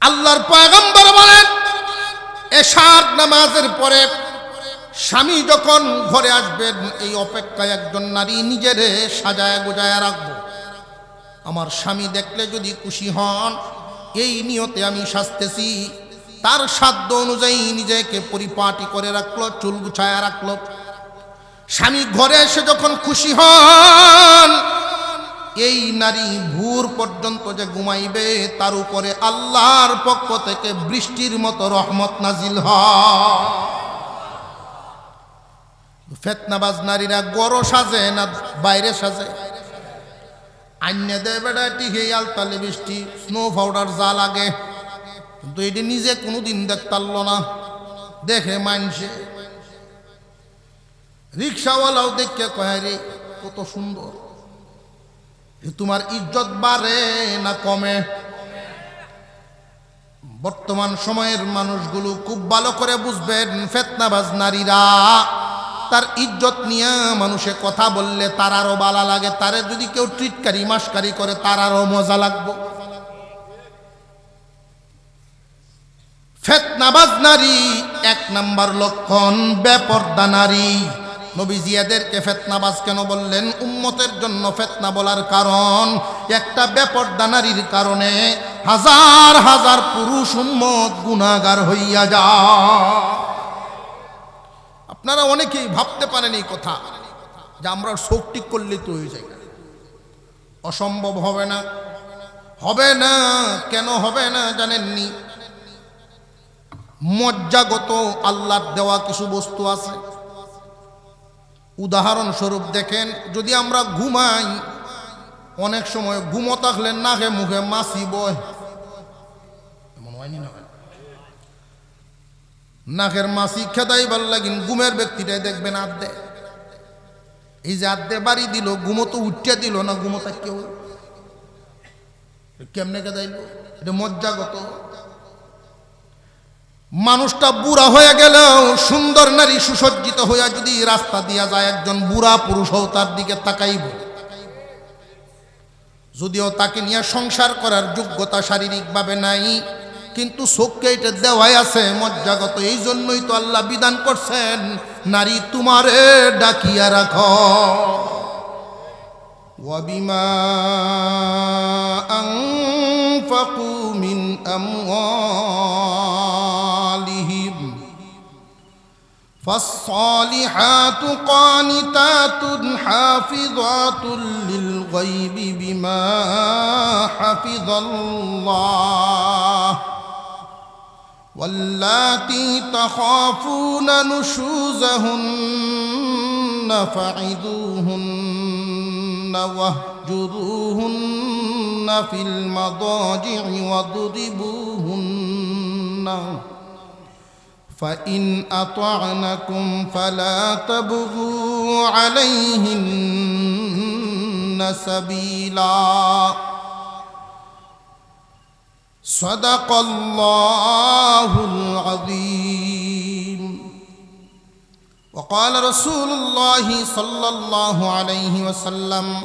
আল্লাহর পয়গম্বর বলেন এশার নামাজের পরে স্বামী যখন ঘরে আসবেন এই অপেক্ষায় একজন নারী নিজেরে সাজায় গোজায় রাখবো। আমার স্বামী দেখলে যদি খুশি হন এই নিয়তে আমি সাজতেছি। তার সাধ্য অনুযায়ী নিজেকে পরিপাটি করে রাখলো, চুল গুছায় রাখলো। স্বামী ঘরে এসে যখন খুশি হন এই নারী ভোর পর্যন্ত যে ঘুমাইবে তার উপরে আল্লাহর পক্ষ থেকে বৃষ্টির মতো রহমত নাজিল হয়। ফেতনাবাজ নারীরা গড় সাজে না বাইরে সাজে? আইনে দেয় বেড়া টিকে আলতালে বৃষ্টি স্নো পাউডার যা লাগে, কিন্তু এটি নিজে কোনোদিন দেখতারল না। দেখে মানছে রিক্সাওয়ালাও দেখে কয় রে কত সুন্দর। তোমার ইজ্জত বাড়ে না কমে? বর্তমান সময়ের মানুষগুলো খুব ভালো করে বুঝবেন, ফেতনাবাজ নারীরা তার ইজ্জত নিয়ে মানুষে কথা বললে তার আরো ভালো লাগে, তারে যদি কেউ ট্রিটকারি মাসকারি করে তার আরো মজা লাগবে। ফেতনাবাজ নারী এক নাম্বার লক্ষণ বেপরদা নারী। নবীজি এদেরকে ফেতনাবাজ কেন বললেন? উম্মতের জন্য ফেতনা বলার কারণ একটা বেপরদা নারীর কারণে হাজার হাজার পুরুষ উম্মত গুনাহগার হইয়া যায়। আপনারা অনেকেই ভাবতে পারেন এই কথা যে আমরা চোখ টিক করলে তো হয়ে যায়। অসম্ভব হবে না, হবে না। কেন হবে না জানেননি? মজ্জাগত আল্লাহর দেওয়া কিছু বস্তু আছে। উদাহরণস্বরূপ দেখেন, যদি আমরা ঘুমাই অনেক সময় ঘুমো থাকলে নাকে মুখে মাছি বয়, এমন হয়নি না? নাকের মাছি খেদাইবার লাগিন ঘুমের ব্যক্তিটাই দেখবেন আদ্দে। এই যে আদ্দে বাড়ি দিল, ঘুমো তো উঠিয়া দিল না, ঘুমো তা কেউ কেমনে খেদাইল? এটা মজ্জাগত। মানুষটা বুড়া হয়ে গেলেও সুন্দর নারী সুসজ্জিত হইয়া যদি রাস্তা দিয়া যায়, একজন বুড়া পুরুষও তার দিকে তাকাইব। যদিও তাকে নিয়ে সংসার করার যোগ্যতা শারীরিকভাবে নাই, কিন্তু চোখকে এটা দেওয়াই আছে মজ্জাগত। এই জন্যই তো আল্লাহ বিধান করছেন, নারী তোমারে ডাকিয়া রাখো। ওয়াবিমা আনফাকু মিন আমওয়ালিহিম فالصالحات قانتات حافظات للغيب بما حفظ الله واللاتي تخافون نشوزهن فعظوهن واهجروهن في المضاجع واضربوهن فإن أطعنكم فلا تبغوا عليهن سبيلا صدق الله العظيم وقال رسول الله صلى الله عليه وسلم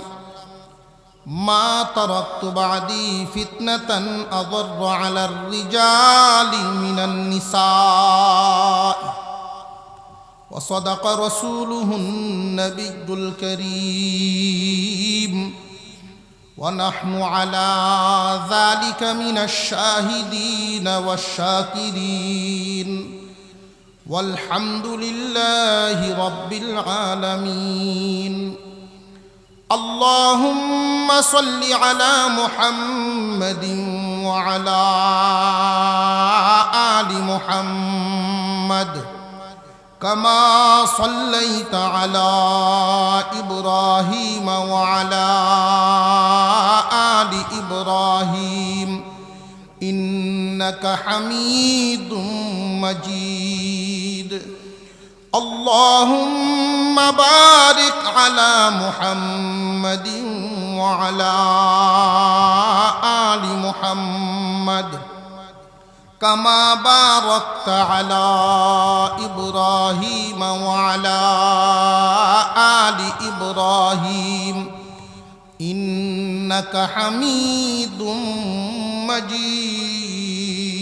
ما تركت بعدي فتنة أضر على الرجال من النساء وصدق رسوله النبي الكريم ونحن على ذلك من الشاهدين والشاكرين والحمد لله رب العالمين اللهم صل على محمد وعلى آل محمد كما صليت على إبراهيم وعلى آل إبراهيم إنك حميد مجيد اللهم بارك على محمد وعلى آل محمد كما باركت على إبراهيم وعلى آل إبراهيم إنك حميد مجيد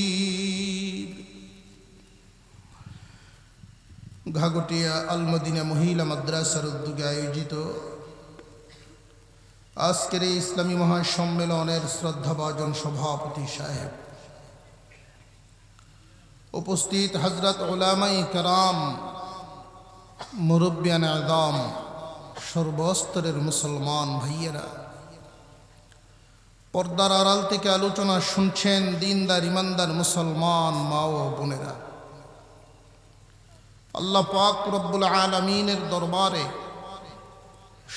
ঘাগটিয়া আল মদিনা মহিলা মাদ্রাসার উদ্যোগে আয়োজিত আজকের এই ইসলামী মহাসম্মেলনের শ্রদ্ধাভাজন সভাপতি সাহেব, উপস্থিত হযরত উলামায়ে কেরাম, মুরব্বিয়ান আযম, সর্বস্তরের মুসলমান ভাইয়েরা, পর্দার আড়াল থেকে আলোচনা শুনছেন দিনদার ইমানদার মুসলমান মা ও বোনেরা, আল্লাহ পাক রব্বুল আলামিনের দরবারে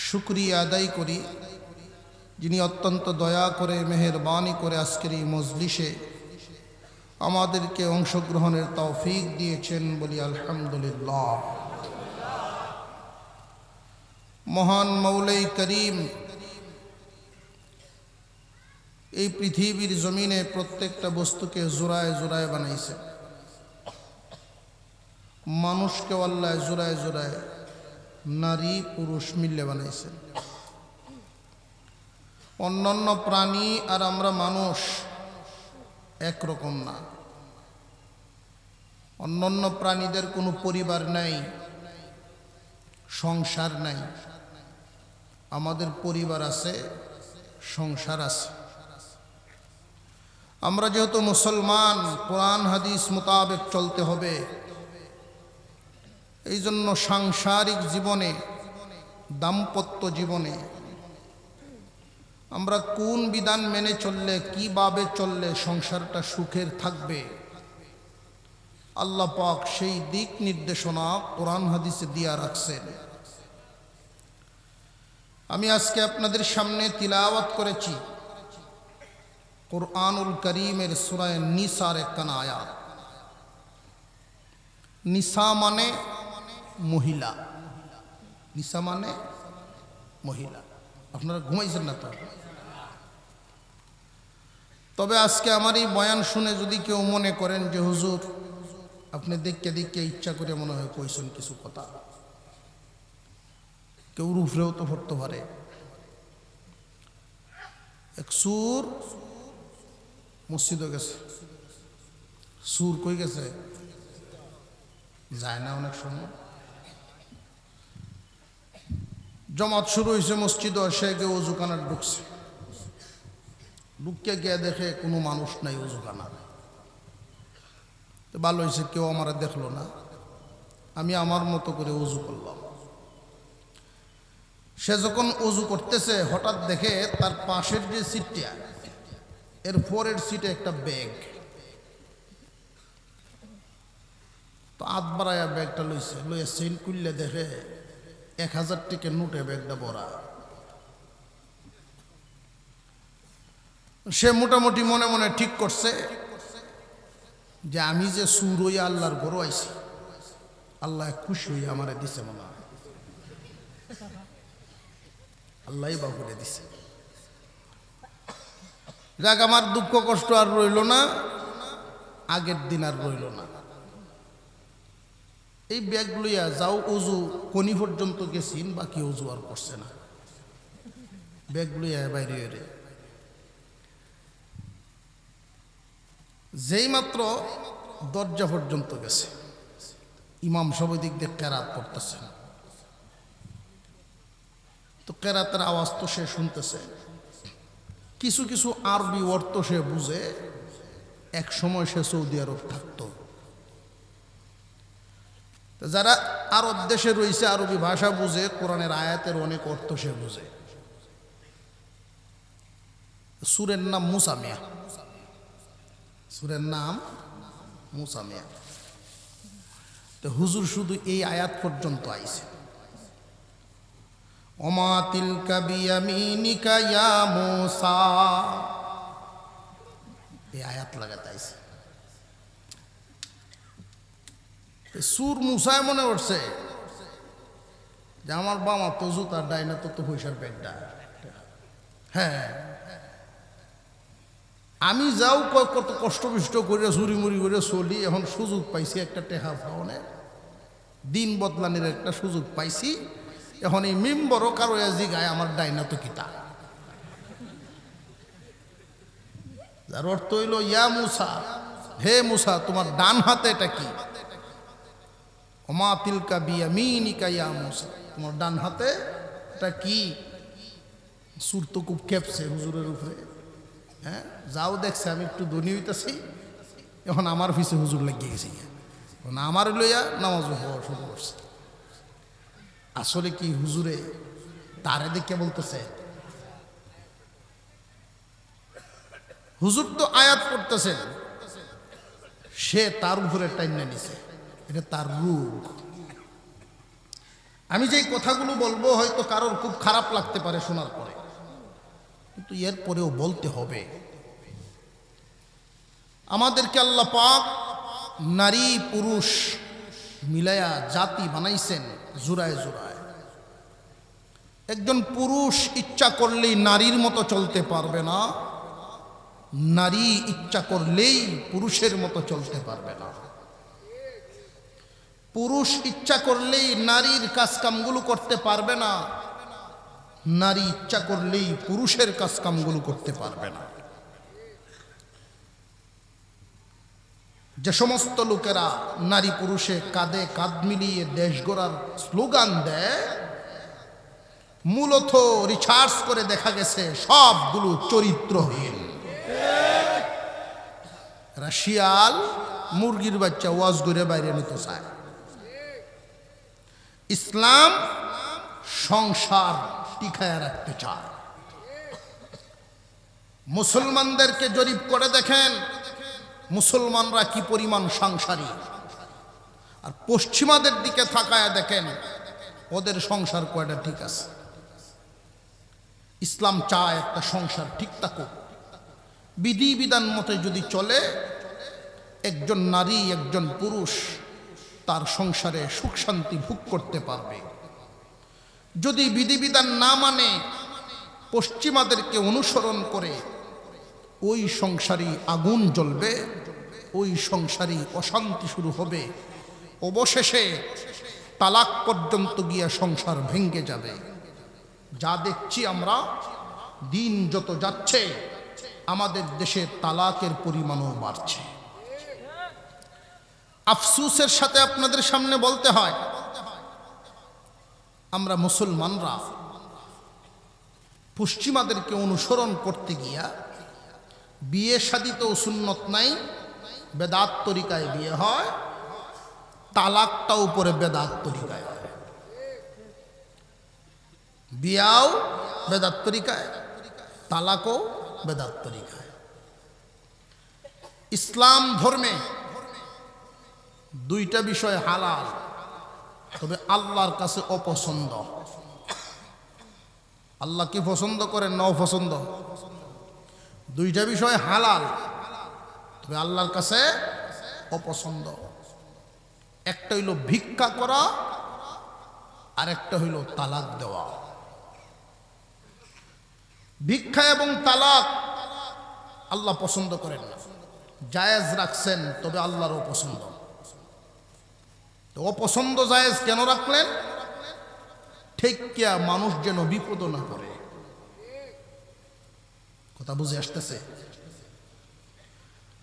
শুকরিয়া আদায় করি, যিনি অত্যন্ত দয়া করে মেহেরবানি করে আজকের এই মজলিসে আমাদেরকে অংশগ্রহণের তৌফিক দিয়েছেন, বলি আলহামদুলিল্লাহ। মহান মৌলাই করিম এই পৃথিবীর জমিনে প্রত্যেকটা বস্তুকে জোড়ায় জোড়ায় বানাইছে, মানুষকে আল্লাহ জোড়ায় জোড়ায় নারী পুরুষ মিলে বানাইছেন। অন্যান্য প্রাণী আর আমরা মানুষ একরকম না। অন্যান্য প্রাণীদের কোনো পরিবার নাই, সংসার নাই। আমাদের পরিবার আছে, সংসার আছে। আমরা যেহেতু মুসলমান, কোরআন হাদিস মোতাবেক চলতে হবে, এই জন্য সাংসারিক জীবনে, দাম্পত্য জীবনে আমরা কোন বিধান মেনে চললে, কিভাবে চললে সংসারটা সুখের থাকবে, আল্লাহ পাক সেই দিক নির্দেশনা কোরআন হাদিসে দিয়া রাখছেন। আমি আজকে আপনাদের সামনে তিলাওয়াত করেছি কুরআনুল কারীমের সূরা নিসার একখানা আয়াত। নিসা মানে মহিলা, নিসা মানে মহিলা। আপনারা ঘুমাইছেন না তো? তবে আজকে আমার এই বয়ান শুনে যদি কেউ মনে করেন যে হুজুর আপনি দেখতে দেখতে ইচ্ছা করে মনে হয় কইছেন কিছু কথা, কেউ রুফরেও তো পড়তে পারে। এক সুর মসজিদে গেছে, সুর কই গেছে যায় না অনেক সময়। জমাত শুরু হয়েছে মসজিদে, সে গিয়ে অজুখানার ঢুকছে, ঢুকিয়ে গিয়ে দেখে কোনো মানুষ নাই অজুখানার। তো ভালো হয়েছে, কেউ আমার দেখলো না, আমি আমার মতো করে অজু করলাম। সে যখন অজু করতেছে হঠাৎ দেখে তার পাশের যে সিটটা, এর পরের সিটে একটা ব্যাগ। তো হাত বাড়াইয়া ব্যাগটা লইছে, লইয়া চেইন খুললে দেখে 1000 টাকার নোটে ব্যাগটা ভরা। সে মোটামুটি মনে মনে ঠিক করছে যে আমি যে সুর হইয়া আল্লাহর ঘর আইছি, আল্লাহ খুশি হইয়া আমারে দিছে, মনে হয় আল্লাহ বাবুরে দিছে। যাক, আমার দুঃখ কষ্ট আর রইল না, আগের দিন আর রইল না। এই ব্যাগ লইয়া যাও, অজু কোনি পর্যন্ত গেছিন, বাকি অজু আর করছে না। ব্যাগ লইয়া বাইরে এরে যেই মাত্র দরজা পর্যন্ত গেছে, ইমাম সবাই দিক দিয়ে কেরাত পড়তেছে। তো কেরাতের আওয়াজ তো সে শুনতেছে, কিছু কিছু আরবি অর্থ সে বুঝে। এক সময় সে সৌদি আরব থাকতো। যারা আরব দেশে রয়েছে, আরবি ভাষা বুঝে, কোরআনের আয়াতের অনেক অর্থ সে বুঝে। সূরের নাম মুসা মিয়া, সূরের নাম মুসা মিয়া। তো হুজুর শুধু এই আয়াত পর্যন্ত আইছে, ওমা তিলকা বিয়ামিনিকা ইয়া মুসা, এই আয়াত লাগাতে আইছে। সুর মুসায় মনে করছে যে আমার বাবা তো জুতার ডাইনা তো পয়সার ব্যাগটা। হ্যাঁ, আমি যাও কত কষ্ট বিষ্ট করে চুরি মুড়ি করে চলি, এখন সুযোগ পাইছি একটা টেহা পাওনে, দিন বদলানির একটা সুযোগ পাইছি। এখন এই মেম্বরও কারো জিগায় আমার ডাইনা তো কিতা। যার অর্থ হইল ইয়া মুসা, হে মুসা, তোমার ডান হাতে এটা কি? ওমা তিলকা বিয়ামিনিকা ইয়া মূসা, তোমার ডান হাতে এটা কি? সুর তো খুব খেপছে হুজুরের উপরে। হ্যাঁ, যাও দেখছে আমি একটু ধনী হইতেছি, এখন আমার পিছে হুজুর লাগিয়ে গেছে, এখন আমার লইয়া নামাজ পড়া শুরু করছে। আসলে কি হুজুরে তারে দেখে বলতেছে? হুজুর তো আয়াত পড়তেছেন, সে তার উপরে টাইনা নিছে, এটা তার রূপ। আমি যেই কথাগুলো বলবো হয়তো কারোর খুব খারাপ লাগতে পারে শোনার পরে, কিন্তু এর পরেও বলতে হবে। আমাদেরকে আল্লাহ পাক নারী পুরুষ মিলায়া জাতি বানাইছেন জোড়ায় জোড়ায়। একজন পুরুষ ইচ্ছা করলেই নারীর মতো চলতে পারবে না, নারী ইচ্ছা করলেই পুরুষের মতো চলতে পারবে না। পুরুষ ইচ্ছা করলেই নারীর কাজকামগুলো করতে পারবে না, নারী ইচ্ছা করলেই পুরুষের কাজকামগুলো করতে পারবে না। যে সমস্ত লোকেরা নারী পুরুষে কাঁধে কাঁধ মিলিয়ে দেশ গড়ার স্লোগান দেয়, মূলত রিসার্চ করে দেখা গেছে সবগুলো চরিত্রহীন। রাশিয়াল মুরগির বাচ্চা ওয়াজ করে বাইরে নিতে চায়। ইসলাম সংসার টিকায় রাখতে চায়। মুসলমানদেরকে জরিপ করে দেখেন মুসলমানরা কি পরিমাণ সংসারী, আর পশ্চিমাদের দিকে তাকায় দেখেন ওদের সংসার কয়টা ঠিক আছে। ইসলাম চায় একটা সংসার ঠিক থাকুক, বিধিবিধান মতে যদি চলে, একজন নারী একজন পুরুষ তার সংসারে সুখ শান্তি ভোগ করতে পারবে। যদি বিধিবিধান না মানে, পশ্চিমাদেরকে অনুসরণ করে, ওই সংসারই আগুন জ্বলবে, ওই সংসারই অশান্তি শুরু হবে, অবশেষে তালাক পর্যন্ত গিয়ে সংসার ভেঙে যাবে। যা দেখছি আমরা, দিন যত যাচ্ছে আমাদের দেশে তালাকের পরিমাণও বাড়ছে। আফসোসের সাথে আপনাদের সামনে বলতে হয়, আমরা মুসলমানরা পশ্চিমাদেরকে অনুসরণ করতে গিয়া বিয়ে শাদীতেও সুন্নত নাই, বেদাত তরিকায় বিয়ে হয়, তালাকটাও পরে বেদাত তরিকায় হয়। বিয়াও বেদাত তরিকায়, তালাকও বেদাত তরিকায়। ইসলাম ধর্মে দুইটা বিষয় হালাল, তবে আল্লাহর কাছে অপছন্দ। আল্লাহ কি পছন্দ করেন না অপছন্দ? দুইটা বিষয় হালাল, তবে আল্লাহর কাছে অপছন্দ। একটা হইল ভিক্ষা করা, আর একটা হইল তালাক দেওয়া। ভিক্ষা এবং তালাক আল্লাহ পছন্দ করেন না, জায়েজ রাখছেন, তবে আল্লাহর অপছন্দ। তো অপছন্দ জায়েজ কেন রাখলেন? ঠিক কিয়া মানুষ যেন বিপদ না করে। কথা বুঝে আসতেছে?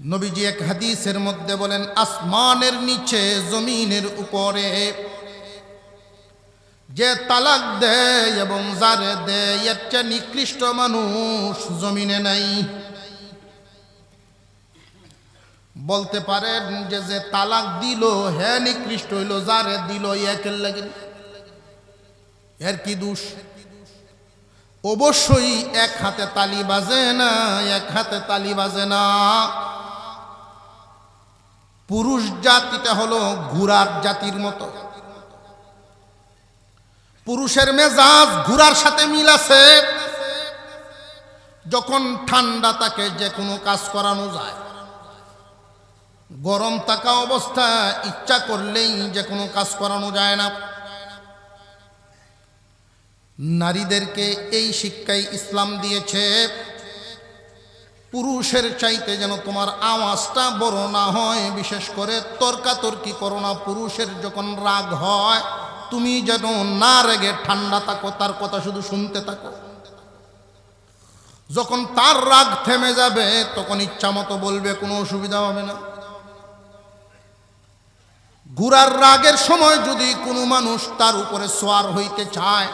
নবীজি এক হাদিসের মধ্যে বলেন, আসমানের নিচে জমিনের উপরে যে তালাক দেয় এবং যারে দেয়, এর চেয়ে নিকৃষ্ট মানুষ জমিনে নাই। বলতে পারেন যে যে তালাক দিল হে নিকৃষ্ট হইল, যারে দিল একের লাগে এর কি দোষ? অবশ্যই এক হাতে তালি বাজে না, এক হাতে তালি বাজে না। পুরুষ জাতিটা হলো ঘোড়ার জাতির মতো। পুরুষের মেজাজ ঘোড়ার সাথে মিল আছে। যখন ঠান্ডা তাকে যে কোনো কাজ করানো যায়, গরম থাকা অবস্থা ইচ্ছা করলেই যে কোনো কাজ করানো যায় না। নারীদেরকে এই শিক্ষাই ইসলাম দিয়েছে, পুরুষের চাইতে যেন তোমার আওয়াজটা বড় না হয়, বিশেষ করে তর্কাতর্কি করো না। পুরুষের যখন রাগ হয় তুমি যেন না রেগে ঠান্ডা থাকো, তার কথা শুধু শুনতে থাকো। যখন তার রাগ থেমে যাবে তখন ইচ্ছা মতো বলবে, কোনো অসুবিধা হবে না। ঘোড়ার রাগের সময় যদি কোনো মানুষ তার উপরে সোয়ার হইতে চায়,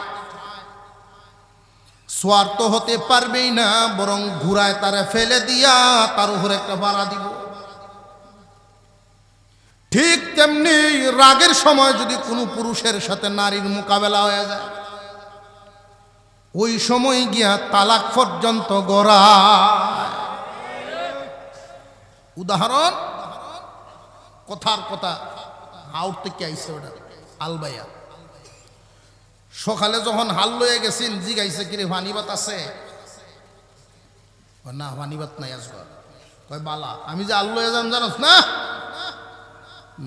সোয়ার তো হতে পারবেই না, বরং ঘোড়ায় তারা ফেলে দিয়া তার উপরে একটা ভাড়া দিব। ঠিক তেমনি রাগের সময় যদি কোনো পুরুষের সাথে নারীর মোকাবেলা হয়ে যায়, ওই সময় গিয়া তালাক পর্যন্ত গড়ায়। উদাহরণ, কথার কথা আউট থেকে আইসে ওটা আলবাইয়া। সকালে যখন হাল লয়ে গেছেন, জিগাইছে কিরে পানিবাত আছে? না পানিবাত নাই আসবা। কয় বালা, আমি যে আল লয়ে যান জানোস না?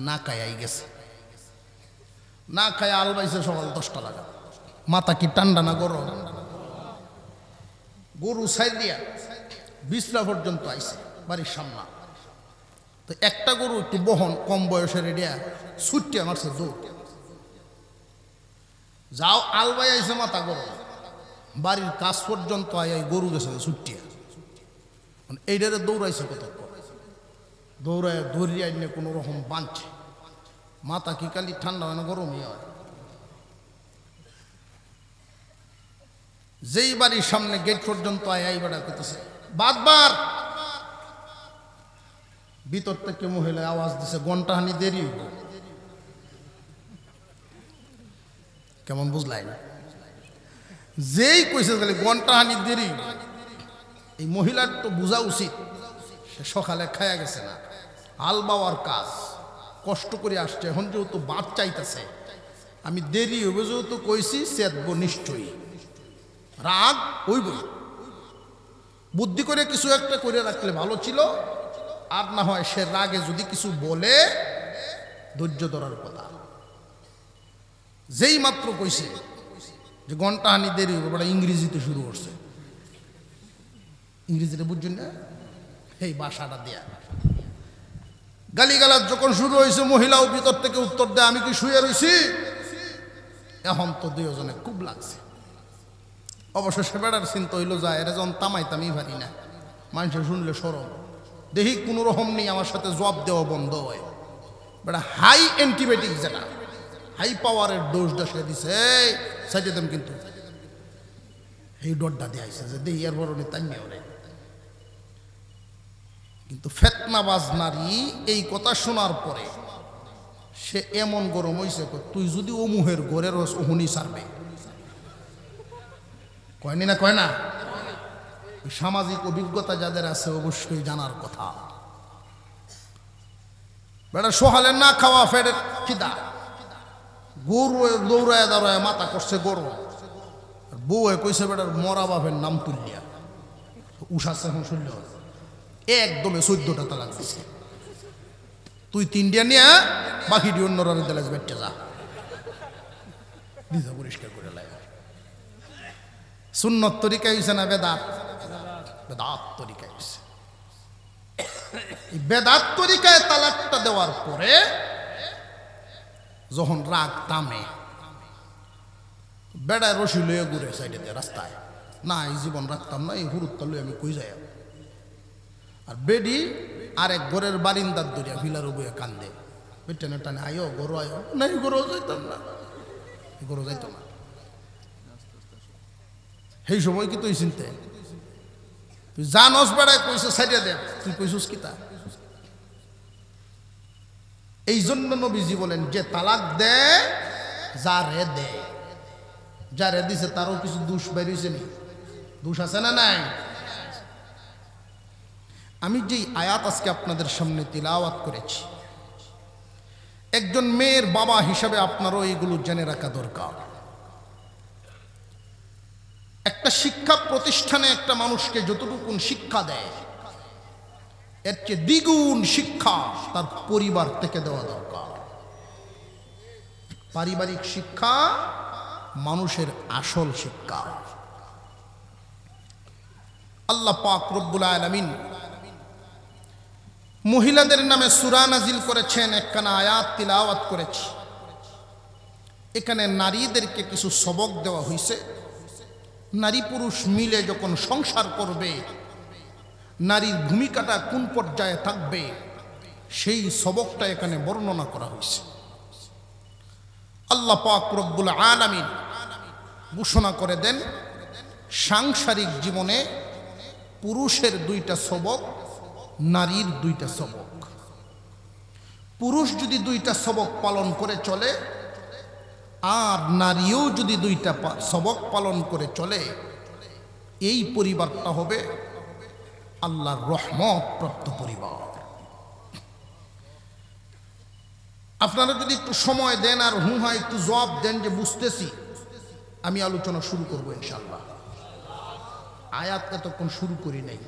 না খাই আই গেছে, না খাই আল বাইছে সকাল 10টা লাগা। মাথা কি ঠান্ডা না গরম? গরু সাইড দিয়া বিছলা পর্যন্ত আইছে বাড়ির সামনা। তো একটা গরু একটু বহন, কম বয়সের রেডিয়া ছুটিয়া মারছে দৌড়। যাও আলবাই আইছে মাথা গরম, বাড়ির কাজ পর্যন্ত আয় গরু গেছে ছুটিয়া। এইটারে দৌড়াইছে কত, দৌড়ায় ধরিয়ে আইনে কোনো রকম বাঁধছে। মাথা কি খালি ঠান্ডা হয় না গরমই হয়। যেই বাড়ির সামনে গেট পর্যন্ত আয় বেড়া করতেছে বাদবার, ভিতর থেকে মহিলা আওয়াজ দিছে ঘন্টাহানি দেরি হইব। কেমন বুঝলাই? যেই কইছে খালি ঘন্টাহানি দেরি, এই মহিলার তো বোঝা উচিত সে সকালে খায়া গেছে না, হাল বাওয়ার কাজ কষ্ট করে আসছে। এখন যেহেতু বাদ চাইতেছে, আমি দেরি হইব যেহেতু কইছি, চেতবো নিশ্চয়ই, রাগ হইবই। বুদ্ধি করে কিছু একটা করে রাখলে ভালো ছিল। আর না হয় সে রাগে যদি কিছু বলে, ধৈর্য ধরার কথা। যেই মাত্র কইছে যে ঘন্টাহানি দেরি হবে, বড় ইংরেজিতে শুরু করছে। ইংরেজিটা বুঝছেন না? এই বাসাটা দেয়া গালিগালাজ যখন শুরু হয়েছে, মহিলাও ভিতর থেকে উত্তর দেয়, আমি কি শুয়ে রয়েছি? এখন তো দুজনে খুব লাগছে। অবশেষে বেড়ার চিন্তা হইল, যায় এরা যখন তামাইতামি পারি না, মানুষের শুনলে সরম, দেখি কোনো রকম নেই আমার সাথে জবাব দেওয়া বন্ধ হয়। বেটা হাই অ্যান্টিবায়োটিক, যেটা হাই পাওয়ারের ডোজটা সে দিছে, সাইটে দেন কিন্তু এই ডোজটা দিয়েছে যে দেহি এর বরণে তাইমে ওরে। কিন্তু ফেতনাবাজ নারী এই কথা শোনার পরে সে এমন গরম হইছে, তুই যদি ও মুহের ঘরের ওহনি সারবে। কয়নি না? কয় না? সামাজিক অভিজ্ঞতা যাদের আছে অবশ্যই জানার কথা। বেটা সহালে না খাওয়া ফেডের খিদা, গরু দৌড়ায় দৌড়ায় মাথা করছে গরু। বউ কইছে বেটার মরা বাপের নাম তুলিয়া উষাচ্ছে। এখন শুনল একদমে 14টা তালাক দিছে। তুই 3টা নিয়ে বাকি অন্য রানে দিলে বেটে যা, নিজে পরিষ্কার করে লাগে। সুন্নত তরিকা হইছে না বেদাত? বেদাত তরিকা হইছে। এই বেদাত তরিকায় তালাকটা দেওয়ার পরে যখন রাগ থামে, বেড়ায় রশি লইয়া ঘুরে সাইডে রাস্তায়, না এই জীবন রাখতাম না, এই হুরুত্তা লই আমি কই যাই। আর বেডি আরেক ঘরের বারিন্দার দরিয়া ফিলার বইয়া কান্দে, বেটেনে টানে আয়ো গরু আয়ো, না এই গরু যাইতাম না, গরু যাইত না। সেই সময় কি তুই চিনতে, তুই জানস বেড়ায় কইছে সাইডে দে, তুই কইছিস কি তা? এই জন্য নবীজি বলেন, যে তালাক দেয় যারে দেয়, যারে দিছে তারও কিছু দোষ বেরিয়েছে নি? দোষ আছে না নাই? আমি যেই আয়াত আজকে আপনাদের সামনে তিলাওয়াত করেছি, একজন মেয়ের বাবা হিসাবে আপনারও এইগুলো জেনে রাখা দরকার। একটা শিক্ষা প্রতিষ্ঠানে একটা মানুষকে যতটুকু শিক্ষা দেয়, এর চেয়ে দ্বিগুণ শিক্ষা তার পরিবার থেকে দেওয়া দরকার। পারিবারিক শিক্ষা মানুষের আসল শিক্ষা। আল্লাহ পাক রব্বুল আলামিন মহিলাদের নামে সূরা নাজিল করেছেন, একখানা আয়াত তিলাওয়াত করেছি। এখানে নারীদেরকে কিছু সবক দেওয়া হয়েছে। নারী পুরুষ মিলে যখন সংসার করবে, নারীর ভূমিকাটা কোন পর্যায়ে থাকবে, সেই সবকটা এখানে বর্ণনা করা হয়েছে। আল্লাহ পাক রব্বুল আলামিন ঘোষণা করে দেন সাংসারিক জীবনে পুরুষের দুইটা সবক, নারীর দুইটা সবক। পুরুষ যদি দুইটা সবক পালন করে চলে আর নারীও যদি দুইটা সবক পালন করে চলে, এই পরিবারটা হবে আল্লাহর রহমত প্রাপ্ত পরিবার। আপনারা যদি একটু সময় দেন আর হুহা একটু জবাব দেন যে বুঝতেছি, আমি আলোচনা শুরু করব ইনশাআল্লাহ। আয়াত এতক্ষণ শুরু করি নাই,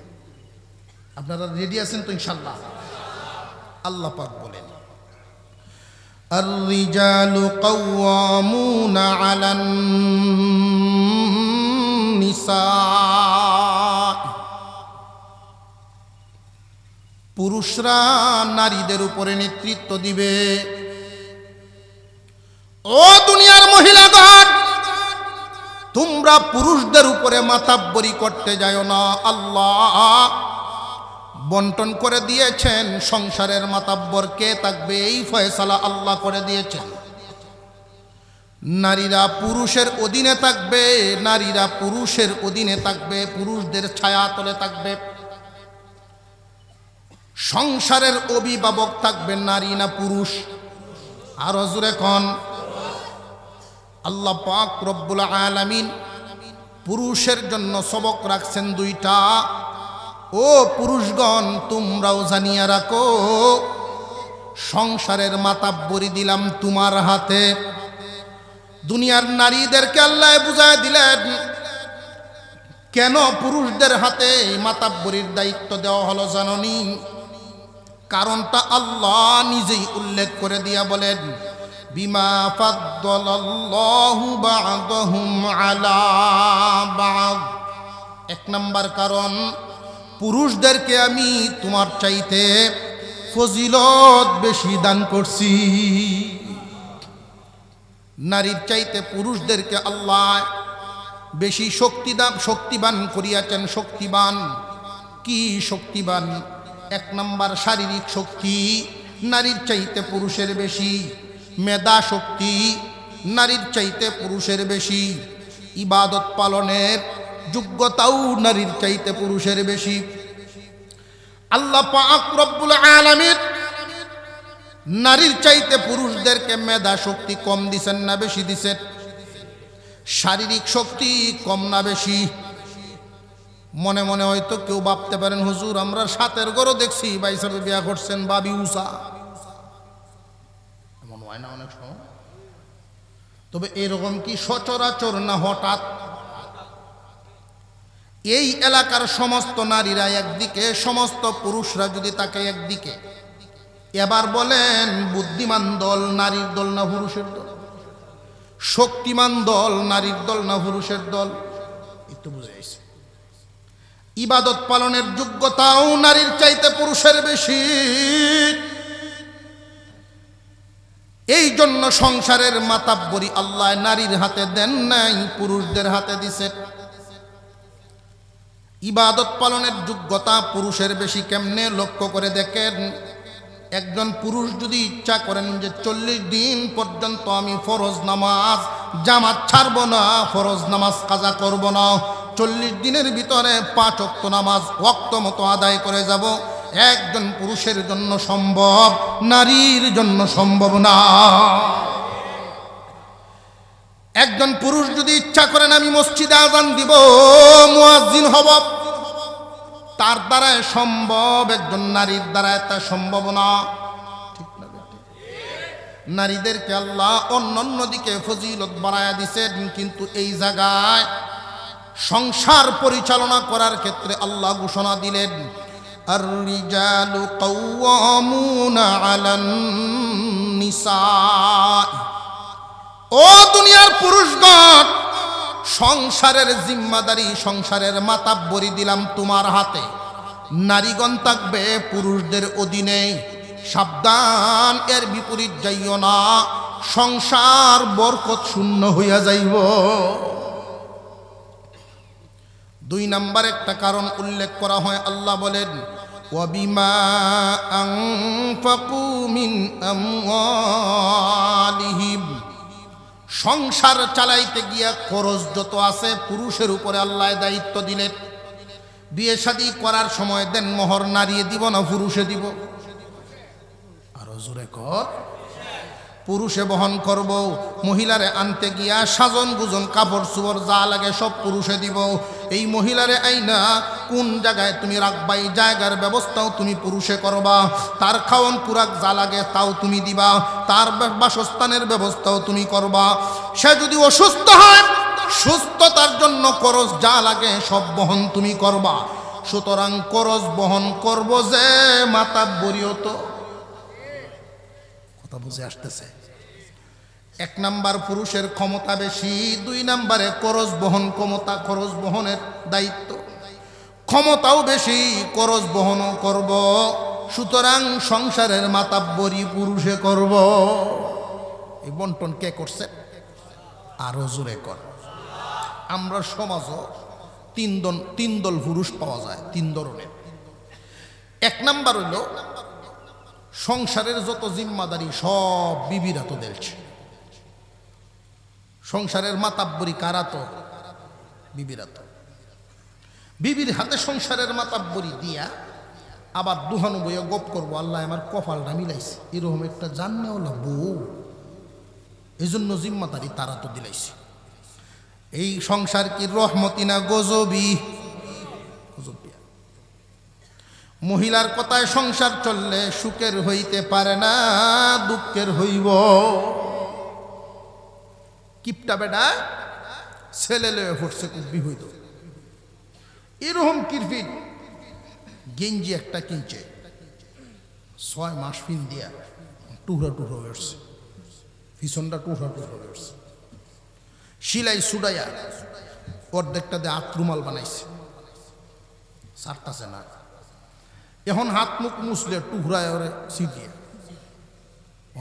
আপনারা রেডি আছেন তো ইনশাআল্লাহ? আল্লাহ পাক বলেন, আর-রিজালু কাওয়ামুনা আলান নিসা, পুরুষরা নারীদের উপরে নেতৃত্ব দিবে। ও দুনিয়ার মহিলাগণ, তোমরা পুরুষদের উপরে মাতাব্বরি করতে যাও না। আল্লাহ বন্টন করে দিয়েছেন সংসারের মাতাব্বর কে থাকবে, এই ফয়সালা আল্লাহ করে দিয়েছেন। নারীরা পুরুষের অধীনে থাকবে, নারীরা পুরুষের অধীনে থাকবে, পুরুষদের ছায়া তলে থাকবে। সংসারের অভিভাবক থাকবে নারী না পুরুষ? আরো জোরে কোন। আল্লাহ পাক রব্বুল আলামিন পুরুষের জন্য সবক রাখছেন দুইটা। ও পুরুষগণ, তোমরাও জানিয়া রাখো, সংসারের মাতাব্বরি দিলাম তোমার হাতে। দুনিয়ার নারীদেরকে আল্লাহ বুঝায় দিলেন কেন পুরুষদের হাতে মাতাব্বরির দায়িত্ব দেওয়া হলো জাননি? কারণটা আল্লাহ নিজেই উল্লেখ করে দিয়া বলেন, বিমা ফাদ্দালাল্লাহু বা'দাহুম আলা বা'দ। এক নাম্বার কারণ, পুরুষদেরকে আমি তোমার চাইতে ফজিলত বেশি দান করছি। নারীর চাইতে পুরুষদেরকে আল্লাহ বেশি শক্তিবান করিয়াছেন। শক্তিবান কি শক্তিবান? এক নাম্বার শারীরিক শক্তি নারীর চাইতে পুরুষের বেশি, মেধা শক্তি নারীর চাইতে পুরুষের বেশি, ইবাদত পালনের যোগ্যতাও নারীর চাইতে পুরুষের বেশি। আল্লাহ পাক রব্বুল আলামিন নারীর চাইতে পুরুষদেরকে মেধা শক্তি কম দিছেন না বেশি দিছেন? শারীরিক শক্তি কম না বেশি? মনে মনে হয়তো কেউ ভাবতে পারেন, হুজুর আমরা সাতের ঘরও দেখছি ভাই সাহেব বিয়া করছেন বাবি উষা, এমন হয় না অনেক সময়? তবে এরকম কি সচরাচর না হঠাৎ? এই এলাকার সমস্ত নারীরা একদিকে, সমস্ত পুরুষরা যদি তাকে একদিকে, এবার বলেন বুদ্ধিমান দল নারীর দল না পুরুষের দল? শক্তিমান দল নারীর দল না পুরুষের দল? একটু বুঝাইছে। ইবাদত পালনের যোগ্যতাও নারীর চাইতে পুরুষের বেশি। এই জন্য সংসারের মাতাব্বরি আল্লাহ নারীর হাতে দেন নাই, পুরুষদের হাতে দিছেন। ইবাদত পালনের যোগ্যতা পুরুষের বেশি কেমনে? লক্ষ্য করে দেখেন, একজন পুরুষ যদি ইচ্ছা করেন যে 40 দিন পর্যন্ত আমি ফরজ নামাজ জামাত ছাড়ব না, ফরজ নামাজ কাজা করব না, 40 দিনের ভিতরে 5 ওয়াক্ত নামাজ ওয়াক্ত মতো আদায় করে যাব, একজন পুরুষের জন্য সম্ভব, নারীর জন্য সম্ভব না। একজন পুরুষ যদি ইচ্ছা করেন আমি মসজিদে আযান দিব, মুয়াজ্জিন হব, তার দ্বারা সম্ভব, একজন নারীর দ্বারা তা সম্ভব না। ঠিক না? নারীদেরকে আল্লাহ অন্য দিকে ফজিলত বাড়ায়া দিছেন, কিন্তু এই জায়গায় সংসার পরিচালনা করার ক্ষেত্রে আল্লাহ ঘোষণা দিলেন, আর-রিজালু কাওয়ামুনা আলান নিসা। ও দুনিয়ার পুরুষগণ, সংসারের জিম্মাদারি, সংসারের মাতাব্বরি দিলাম তোমার হাতে। নারীগণ থাকবে পুরুষদের অধীনে। সাবধান, এর বিপরীত যাইও না, সংসার বরকত শূন্য হইয়া যাইব। 2 নাম্বার একটা কারণ উল্লেখ করা হয়, আল্লাহ বলেন, ওয়াবিমা আনফাকু মিন আমওয়ালিহিম, সংসার চালাইতে গিয়া খরচ যত আছে পুরুষের উপরে আল্লাহ দায়িত্ব দিলেন। বিয়ে শাদী করার সময় দেন মোহর নারিয়ে দিব না পুরুষে দিব? আরো জোরে কর। পুরুষে বহন করব। মহিলারে আনতে গিয়া সাজন গুজন কাপড় চোপড় যা লাগে সব পুরুষে দিব। এই মহিলারে আইনা কোন জায়গায় তুমি রাখবা এই জায়গার ব্যবস্থাও তুমি পুরুষে করবা। তার খাওয়ান পুরাক যা লাগে তাও তুমি দিবা। তার বাসস্থানের ব্যবস্থাও তুমি করবা। সে যদি অসুস্থ হয় সুস্থতার জন্য খরচ যা লাগে সব বহন তুমি করবা। সুতরাং খরচ বহন করব যে মাতাব্বরিও তো। কথা বুঝে আসতেছে? এক নাম্বার পুরুষের ক্ষমতা বেশি, দুই নাম্বারে খরচ বহন ক্ষমতা, খরচ বহনের দায়িত্ব। ক্ষমতাও বেশি, খরচ বহনও করব। সুতরাং সংসারের মাতাব্বরি পুরুষে করব। এই বন্টন কে করছে? আরো জোরে কর। আমরা সমাজও তিন দল পুরুষ পাওয়া যায়, তিন ধরনের। এক নাম্বার হইল সংসারের যত জিম্মাদারি সব বিবিরা তো দেখছে। সংসারের মাতাব্বরি কারা? তো বিবিরা। তো বিবির হাতে সংসারের মাতাব্বরি দিয়া আবার দুহানু বইয়া গপ করবো, আল্লাহ আমার কপালটা মিলাইছে, এরকম একটা জাননেও বউ। এই জন্য জিম্মাদারি তারা তো দিলাইছে। এই সংসার কি রহমতি না গজবি? মহিলার কথায় সংসার চললে সুখের হইতে পারে না, দুঃখের হইব। কিপটা বেটা ছেলে লয়ে ফুটছে খুব বিহইত, এরকম কিরফিট গেঞ্জি একটা কিনছে 6 মাস ফিন দিয়া টুকরা টুকরা হয়েছে, পিছনটা টুকরা টুকরা হয়েছে। সিলাই সুডাইয়া অর্ধেকটা দিয়ে আক্রুমাল বানাইছে, সারতাছে না। এখন হাত মুখ মুছলে টুকরায় ওরে ছিটিয়ে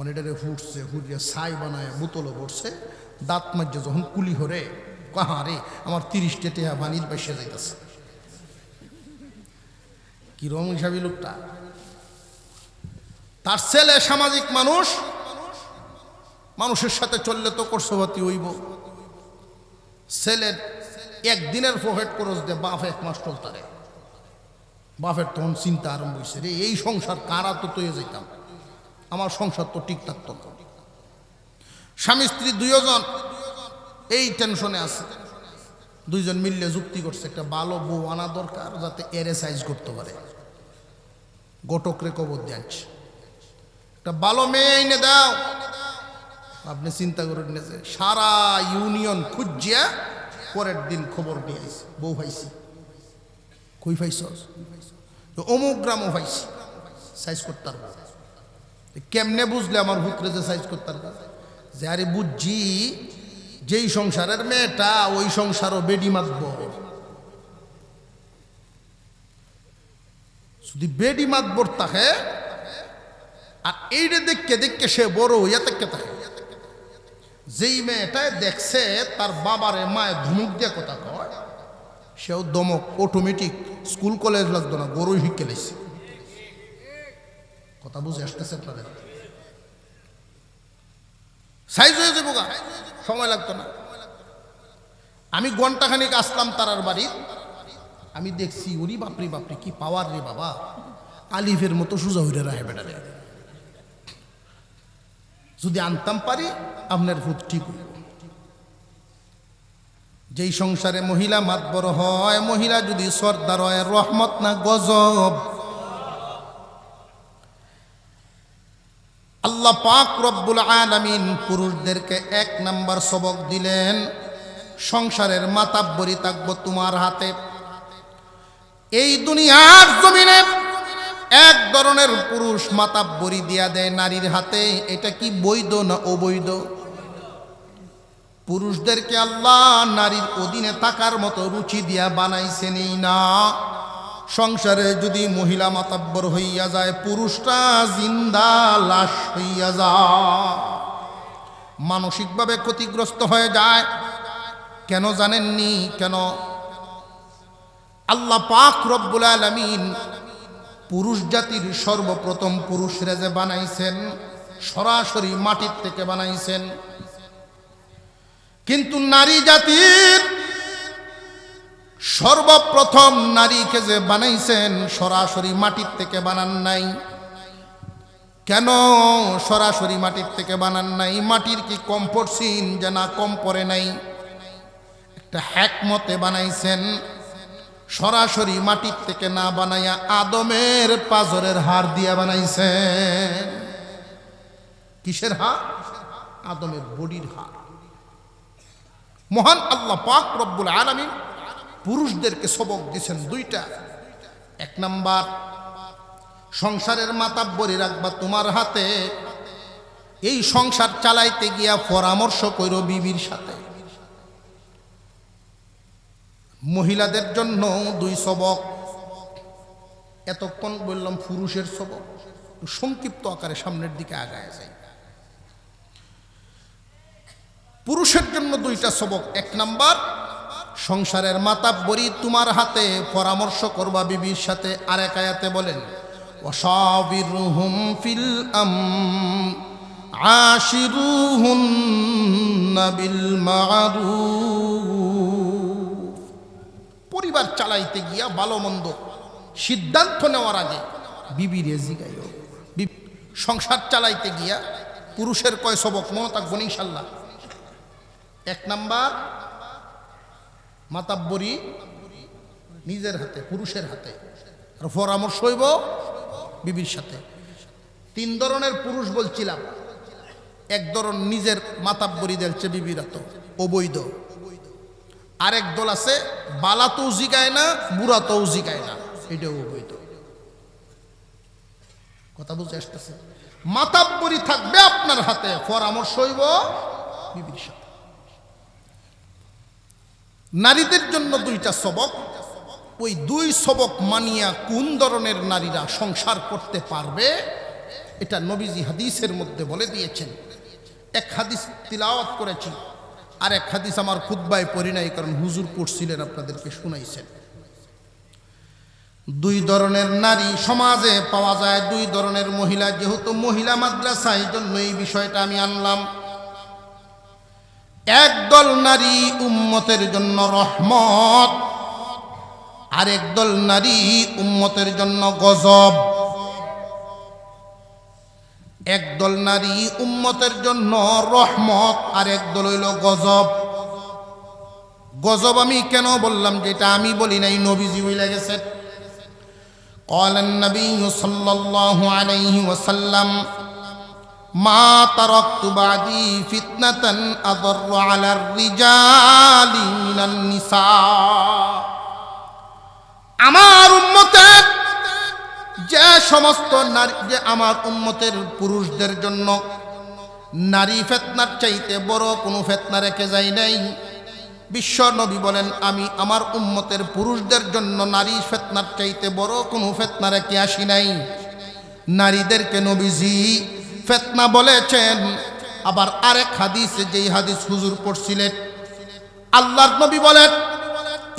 অনেটারে ফুটছে, ফুটিয়ে ছাই বানায় বোতলও পড়ছে। দাঁত মাঝে যখন কুলি হরে কাহা রে আমার 30টা টেহা বানির বেসে যাইতেছে। কিরম হিসাবি লোকটা। তার ছেলে সামাজিক মানুষ, মানুষের সাথে চললে তো করসবাতি হইব। ছেলের একদিনের পকেট খরচ দে বাপ 1 মাস চলতারে। বাপের তখন চিন্তা আরম্ভ হয়েছে, রে এই সংসার কারা তো তৈরি যাইতাম, আমার সংসার তো ঠিক থাকতো না। স্বামী স্ত্রী দুইজন এই টেনশনে আছে। দুইজন মিললে যুক্তি করছে একটা ভালো বউ আনা দরকার যাতে এরে সাইজ করতে পারে। গোটকরে কবর দিয়েছে, একটা ভালো মেয়ে এনে দাও। আপনি চিন্তা করে নিয়েছে, সারা ইউনিয়ন খুঁজিয়া পরের দিন খবর দিয়ে আইছে বউ পাইছি। কই পাইছ? অমুক গ্রামও পাইছি, সাইজ করতে পারবো। কেমনে বুঝলে আমার ভিতরে যে সাইজ করতে পারবো? যে আরে বুঝছি যেই সংসারের মেয়েটা ওই সংসারও বেডি মাতব। যদি বেডি মাতবর থাকে আর এইটা দেখকে দেখকে সে বড় হইয়া থেকে থাকে। যেই মেয়েটায় দেখছে তার বাবারে মায়ের ধমক দিয়ে কথা কয়, সেও দমক অটোমেটিক স্কুল কলেজ লাগতো না, গরু শিখে লাইছে। কথা বুঝে আসতেছে আপনাদের? সাইজ হয়ে যাবো গা, সময় লাগতো না। আমি ঘন্টাখানিক আসলাম তারার বাড়ি, আমি দেখছি ওরি বাপরি বাপরি কি পাওয়ার রে বাবা, আলিফের মতো সুজা হইরে রাহে বেটারে। যদি আনতাম পারি আপনার ভূত ঠিক হইব। যেই সংসারে মহিলা মাতবর হয়, মহিলা যদি সর্দার হয়, রহমত না গজব। আল্লাহ পাক রব্বুল আলামিন পুরুষদেরকে 1 নাম্বার সবক দিলেন, সংসারের মাতাব্বরি থাকবো তোমার হাতে। এই দুনিয়ার জমিনে এক ধরনের পুরুষ মাতাব্বরি দিয়া দেয় নারীর হাতে, এটা কি বৈধ না অবৈধ? পুরুষদেরকে আল্লাহ নারীর অধীনে থাকার মতো রুচি দিয়া বানাইছেনই না। সংসারে যদি মহিলা মাতাব্বর হইয়া যায়, পুরুষটা জিন্দা লাশ হইয়া যায়, মানসিকভাবে ক্ষতিগ্রস্ত হয়ে যায়। কেন জানেননি? কেন? আল্লাহ পাক রব্বুল আলামিন পুরুষ জাতির সর্বপ্রথম পুরুষরা যে বানাইছেন, সরাসরি মাটির থেকে বানাইছেন। কিন্তু নারী জাতির সর্বপ্রথম নারীকে যে বানাইছেন সরাসরি মাটির থেকে বানান নাই। কেন সরাসরি মাটির থেকে বানান নাই? মাটির কি কম পড়ছেন? যে না, কম পড়ে নাই। একটা হিকমতে বানাইছেন। সরাসরি মাটির থেকে না বানাইয়া আদমের পাজরের হাড় দিয়া বানাইছেন। কিসের হাড়? আদমের বডির হাড়। মহান আল্লাহ পাক রব্বুল আলামিন পুরুষদেরকে সবক দিয়েছেন দুইটা। এক নাম্বার, সংসারের মাতাব্বরি রাখবা তোমার হাতে। এই সংসার চালাইতে গিয়া পরামর্শ কইরো বিবির সাথে। মহিলাদের জন্য দুই সবক। এতক্ষণ বললাম পুরুষের সবক, সংক্ষিপ্ত আকারে সামনের দিকে আগায় যায়। পুরুষের জন্য দুইটা সবক। এক নাম্বার, সংসারের মাতাব্বরি তোমার হাতে, পরামর্শ করবা বিবির সাথে। আরেক আয়াতে বলেন ওয়াশাবিরহুম ফিল আমর আশিরুহুন্না বিল মারুফ। পরিবার চালাইতে গিয়া ভালো মন্দ সিদ্ধান্ত নেওয়ার আগে বিবিরে জিগাইও। সংসার চালাইতে গিয়া পুরুষের কয় সবক মনে থাকবো ইনশাল্লাহ। এক নাম্বার, মাতাব্বরি নিজের হাতে, পুরুষের হাতে, আর পরামর্শ হইব বিবির সাথে। তিন ধরনের পুরুষ বলছিলাম। এক ধরন নিজের মাতাব্বরি দেখছে বিবিরা তো অবৈধ। আরেক দল আছে বালা তো জিগায় না, বুড়া তো জিগায় না, এটাও অবৈধ। কথা বুঝে আসতেছে? মাতাব্বরি থাকবে আপনার হাতে, পরামর্শ হইব বিবির সাথে। নারীদের জন্য দুইটা সবক। ওই দুই সবক মানিয়া কোন ধরনের নারীরা সংসার করতে পারবে, এটা নবীজি হাদিসের মধ্যে বলে দিয়েছেন। এক হাদিস তিলাওয়াত করেছি, আর এক হাদিস আমার খুতবায় পড়ি নাই, কারণ হুজুর পড়ছিলেন, আপনাদেরকে শুনাইছেন। দুই ধরনের নারী সমাজে পাওয়া যায়, দুই ধরনের মহিলা। যেহেতু মহিলা মাদ্রাসা, এই জন্য এই বিষয়টা আমি আনলাম। একদল নারী উম্মতের জন্য রহমত, আরেক দল নারী উম্মতের জন্য গজব। একদল নারী উম্মতের জন্য রহমত, আর একদল হইল গজব। গজব আমি কেন বললাম? যেটা আমি বলি নাই, নবীজি বলে গেছেন। قال النبي صلى الله عليه وسلم ما تركت بعدي فتنة أضر على الرجال من النساء। আমার উম্মতের যে সমস্ত নারী, যে আমার উম্মতের পুরুষদের জন্য নারী ফিতনার চাইতে বড় কোনো ফিতনা রেখে যাই নাই। বিশ্ব নবী বলেন, আমি আমার উম্মতের পুরুষদের জন্য নারী ফিতনার চাইতে বড় কোনো ফিতনা রেখে আসি নাই। নারীদেরকে নবীজি ফিতনা বলেছেন। আবার আরেক হাদিসে, যেই হাদিস হুজুর পড়ছিলেন, আল্লাহর নবী বলেন,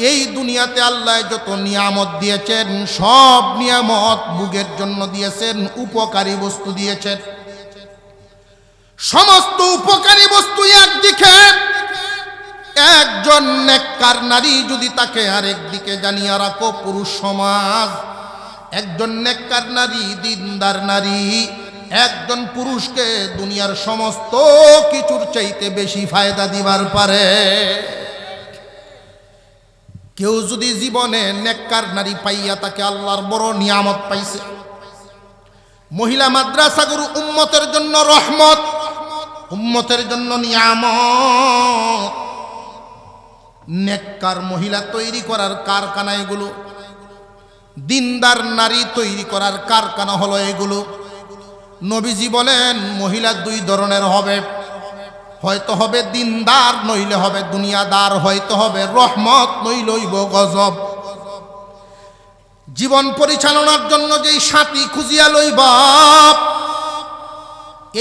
এই দুনিয়াতে আল্লাহ যত নিয়ামত দিয়েছেন, সব নিয়ামত ভোগের জন্য দিয়েছেন, উপকারী বস্তু দিয়েছেন। সমস্ত উপকারী বস্তু একদিকে, একজন নেককার নারী যদি তাকে আরেক দিকে জানিয়ে রাখো, পুরুষ সমাজ একজন নেককার নারী, দিনদার নারী একজন পুরুষকে দুনিয়ার সমস্ত কিছুর চাইতে বেশি ফায়দা দিবার পারে। কেউ যদি জীবনে নেককার নারী পাইয়া তাকে আল্লাহর বড় নিয়ামত পাইছে। মহিলা মাদ্রাসাগুরু উম্মতের জন্য রহমত, উম্মতের জন্য নিয়ামত। নেককার মহিলা তৈরি করার কারখানা এগুলো, দিনদার নারী তৈরি করার কারখানা হলো এগুলো। নবীজি বলেন, মহিলা দুই ধরনের হবে, হয়তো হবে দিনদার, নইলে হবে দুনিয়াদার, হয়তো হবে রহমত, নইলে হইব গজব। জীবন পরিচালনার জন্য যেই সাথী খুঁজিয়া লইবা,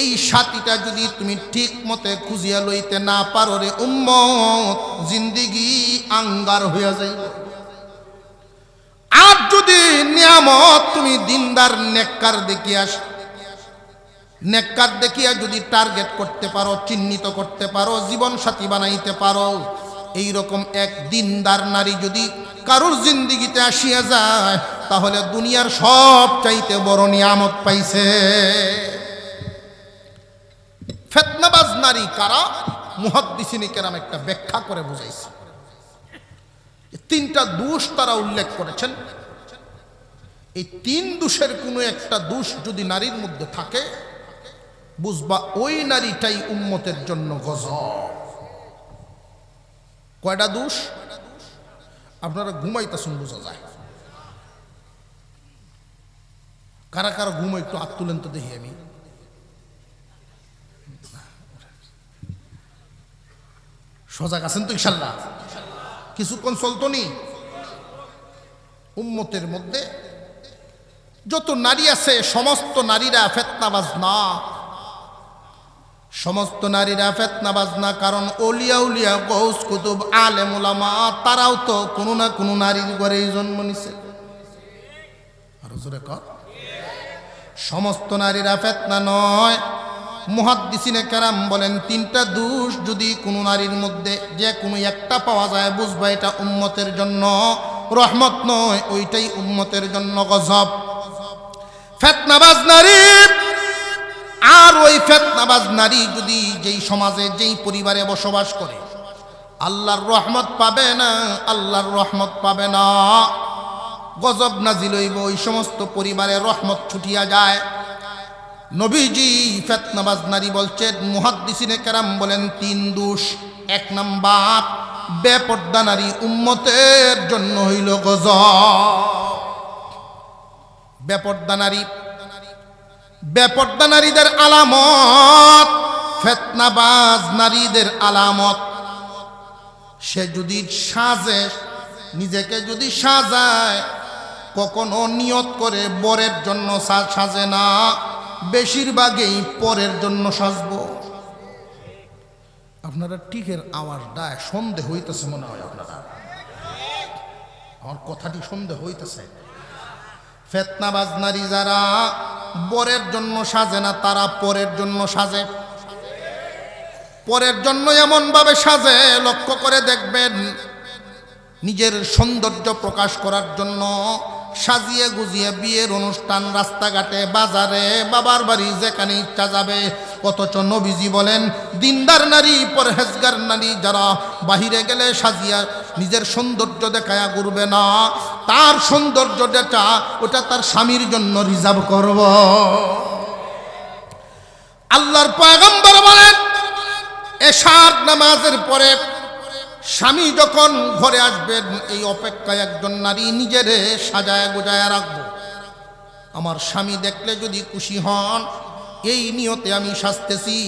এই সাথীটা যদি তুমি ঠিক মতে খুঁজিয়া লইতে না পারো রে উম্মত, জিন্দিগি আঙ্গার হইয়া যাইব। আর যদি নিয়ামত তুমি দিনদার নেককার দেখিয়া নেককার দেখিয়া যদি টার্গেট করতে পারো, চিহ্নিত করতে পারো, জীবন সাথী বানাইতে পারো, এই রকম এক দিনদার নারী যদি কারোর জিন্দিগিতে আসিয়া যায়, তাহলে দুনিয়ার সব চাইতে বড় নিয়ামত পাইছে। ফিতনাবাজ নারী কারা? মুহাদ্দিসিনে কেরাম একটা ব্যাখ্যা করে বুঝাইছে। তিনটা দোষ তারা উল্লেখ করেছেন। এই তিন দোষের কোনো একটা দোষ যদি নারীর মধ্যে থাকে, বুঝবা ওই নারীটাই উম্মতের জন্য গজব। কয়টা দোষ? আপনারা ঘুমাইতেছেন, বোঝা যায়। কারা কারা ঘুমো একটু হাত তুলেন তো দেখি। আমি সজাগ আছেন তো ইনশাল্লাহ? কিছুক্ষণ চলতো নি। উম্মতের মধ্যে যত নারী আছে সমস্ত নারীরা ফিতনাবাজ না, সমস্ত নারীরা ফিতনাবাজ না। কারণ ওলিয়া উলিয়া গৌস কুতুব আলেম উলামা তারাও তো কোনো না কোনো নারীর ঘরেই জন্ম নিছে। আরো জোরে কর। সমস্ত নারীরা ফিতনা নয়। মুহাদ্দিসিনে কেরাম বলেন তিনটা দোষ যদি কোনো নারীর মধ্যে যে কোনো একটা পাওয়া যায়, বুঝবা এটা উম্মতের জন্য রহমত নয়, ওইটাই উম্মতের জন্য গজব। ফিতনাবাজ নারী। আর ওই ফিতনাবাজ নারী যদি যেই সমাজে যেই পরিবারে বসবাস করে, আল্লাহর রহমত পাবে না, আল্লাহর রহমত পাবে না। গজব নাজিল হইব, ওই সমস্ত পরিবারে রহমত ছুটিয়া যায়। নবীজি ফিতনাবাজ নারী বলছেন, মুহাদ্দিসিনে কেরাম বলেন তিন দোষ। এক নাম্বার, বেপর্দা নারী উম্মতের জন্য হইল গজব। বেপর্দা নারী, বেপর্দা নারীদের আলামত, ফিতনাবাজ নারীদের আলামত। সে যদি সাজে, নিজেকে যদি সাজায়, কখনো নিয়ত করে বরের জন্য সাজে না, বেশিরভাগই পরের জন্য সাজবো। আপনারা টিকের আওয়াজটা সন্দেহ হইতেছে মনে হয়। আপনারা আমার কথাটি সন্দেহ হইতেছে। ফিতনাবাজ নারী যারা বরের জন্য সাজে না, তারা পরের জন্য সাজে। পরের জন্য এমন ভাবে সাজে, লক্ষ্য করে দেখবেন, নিজের সৌন্দর্য প্রকাশ করার জন্য সাজিয়ে গুজিয়ে বিয়ের অনুষ্ঠান, রাস্তাঘাটে, বাজারে, বাবার বাড়ি, যেখানে ইচ্ছা যাবে। অথচ নবীজি বলেন দিনদার নারী, পরহেজগার নারী যারা বাহিরে গেলে সাজিয়া নিজের সৌন্দর্য দেখায়া ঘুরবে না, তার সৌন্দর্য যেটা ওটা তার স্বামীর জন্য রিজার্ভ করব। আল্লাহর পয়গম্বর বলেন এশার নামাজের পরে স্বামী যখন ঘরে আসবেন, এই অপেক্ষায় একজন নারী নিজেরে সাজায় গোজায় রাখবো। আমার স্বামী দেখলে যদি খুশি হন, এই নিয়তে আমি সাজতেছি।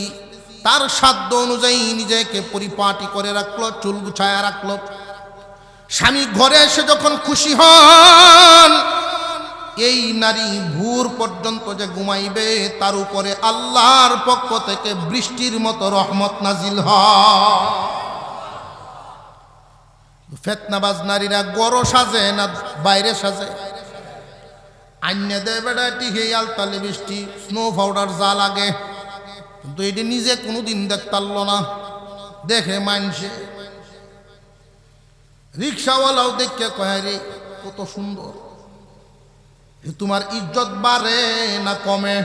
তার সাধ্য অনুযায়ী নিজেকে পরিপাটি করে রাখলো, চুল গুছায় রাখলো। স্বামী ঘরে এসে যখন খুশি হন, এই নারী ভোর পর্যন্ত যে ঘুমাইবে, তার উপরে আল্লাহর পক্ষ থেকে বৃষ্টির মতো রহমত নাজিল হয়। ফিতনাবাজ নারীরা গড় সাজে না বাইরে সাজে? আইনে দেয় বেড়া টিকে আলতালে বৃষ্টি, স্নো পাউডার যা লাগে, কিন্তু এটি নিজে কোনোদিন দেখতারল না। দেখে মানছে, রিক্সাওয়ালাও দেখে কয় রে কত সুন্দর। তোমার ইজ্জত বাড়ে না কমে?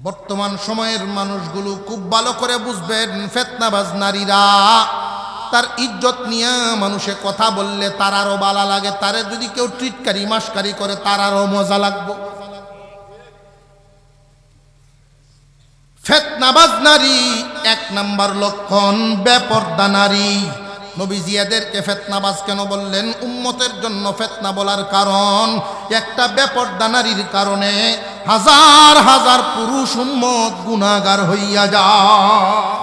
বর্তমান সময়ের মানুষগুলো খুব ভালো করে বুঝবেন, ফিতনাবাজ নারীরা তার ইজ্জত নিয়ে মানুষে কথা বললে তার আরো ভালো লাগে, তারে যদি কেউ ট্রিটকারি মাসকারি করে তার আরো মজা লাগবে। ফিতনাবাজ নারী এক নাম্বার লক্ষণ বেপর্দা নারী। নবীজি এদেরকে ফিতনাবাজ কেন বললেন? উম্মতের জন্য ফিতনা বলার কারণ, একটা বেপর্দা নারীর কারণে হাজার হাজার পুরুষ উম্মত গুনাহগার হইয়া যায়।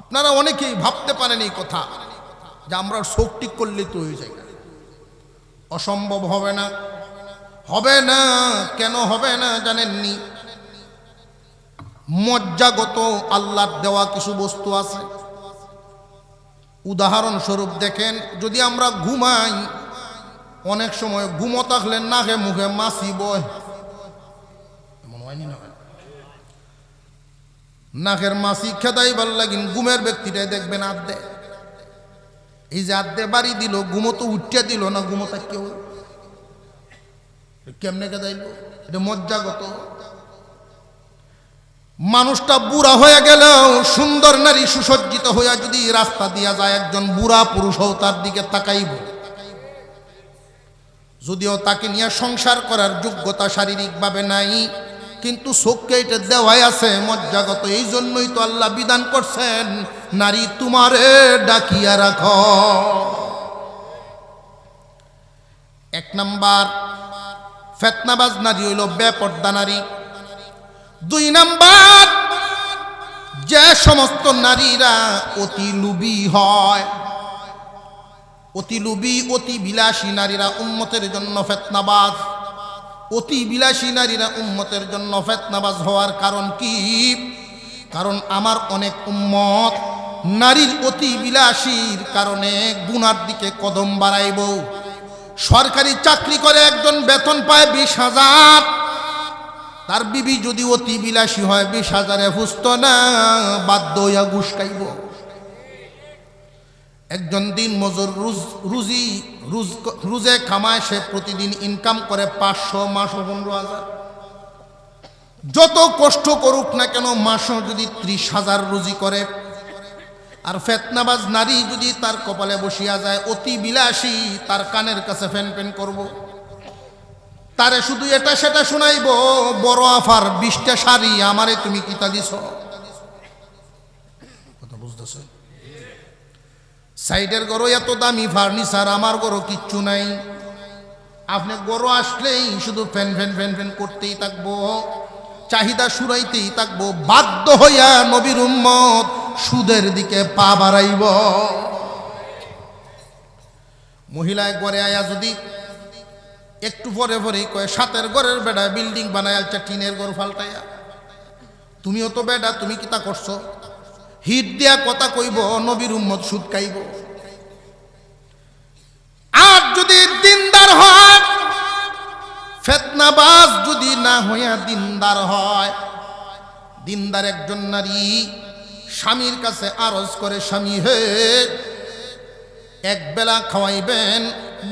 আপনারা অনেকেই ভাবতে পারেন এই কথা যে আমরা চোখ ঠিক করলে তো হয়ে যায়। অসম্ভব হবে না, হবে না। কেন হবে না জানেননি? মজ্জাগত আল্লাহর দেওয়া কিছু বস্তু আছে। উদাহরণস্বরূপ দেখেন, যদি আমরা ঘুমাই, অনেক সময় ঘুমো থাকলে নাকে মুখে মাছি বয়, নাকের মাছি খেদাই ভাল লাগিন ঘুমের ব্যক্তিটাই দেখবেন আদ্দে, এই যে আদ্দে বাড়ি দিল ঘুমো তো উঠিয়া দিল না, ঘুমো তা কেউ কেমনে খেদাইল, এটা মজ্জাগত। মানুষটা বুড়া হয়ে গেলেও সুন্দর নারী সুসজ্জিত হইয়া যদি রাস্তা দিয়া যায়, একজন বুড়া পুরুষও তার দিকে তাকাইব, যদিও তাকে নিয়ে সংসার করার যোগ্যতা শারীরিকভাবে নাই, কিন্তু চোখকে এটা দেওয়াই আছে মজ্জাগত। এই জন্যই তো আল্লাহ বিধান করছেন, নারী তোমারে ডাকিয়া রাখ। এক নাম্বার ফেতনাবাজ নারী হইল বেপর্দা নারী। দুই নাম্বার, যে সমস্ত নারীরা অতি লোভী হয়, অতি লোভী অতি বিলাসী নারীরা উম্মতের জন্য ফেতনাবাজ। অতি বিলাসী নারীরা উম্মতের জন্য ফেতনাবাজ হওয়ার কারণ কি? কারণ আমার অনেক উম্মত নারীর অতি বিলাসীর কারণে গুনার দিকে কদম বাড়াইব। সরকারি চাকরি করে একজন বেতন পায় 20,000, তার বিবি যদি অতি বিলাসী হয় 20,000-এ ফুসত না, বাধ্য হইয়া ঘুষ খাইব। একজন দিন মজুর রুজে কামায়, সে প্রতিদিন ইনকাম করে 500, মাসও 15,000। যত কষ্ট করুক না কেন মাসও যদি 30,000 রুজি করে। আর ফেতনাবাজ নারী যদি তার কপালে বসিয়া যায় অতি বিলাসী, তার কানের কাছে ফ্যান ফ্যান করব, তারে শুধু এটা সেটা শুনাইব, বড় আফার 20টা শাড়ি আমারে তুমি কিতা দিছ। কথা বুঝতেছে? সাইডের গরো এত দামি ফার্নিচার, আমার গরো কিচ্ছু নাই। আপনি গরো আসলেই শুধু ফ্যান ফ্যান ফ্যান ফ্যান করতেই থাকবো, চাহিদা সুরাইতেই থাকবো, বাধ্য হইয়া নবীর উম্মত সুদের দিকে পা বাড়াইব। মহিলায় গড়ে আয়া যদি একটু পরে পরেই কয়, সাতের ঘরের বেড়া বিল্ডিং বানায় আলছে, টিনের ঘর ফাল্টাইয়া, তুমিও তো বেডা, তুমি কিতা করছো? হিট দিয়া কথা কইব, নবীর উম্মত সুদ খাইব। আর যদি দিনদার হয়, ফেতনাবাজ যদি না হইয়া দিনদার হয়, দিনদার একজন নারী স্বামীর কাছে আরজ করে, স্বামী হে, এক বেলা খাওয়াইবেন,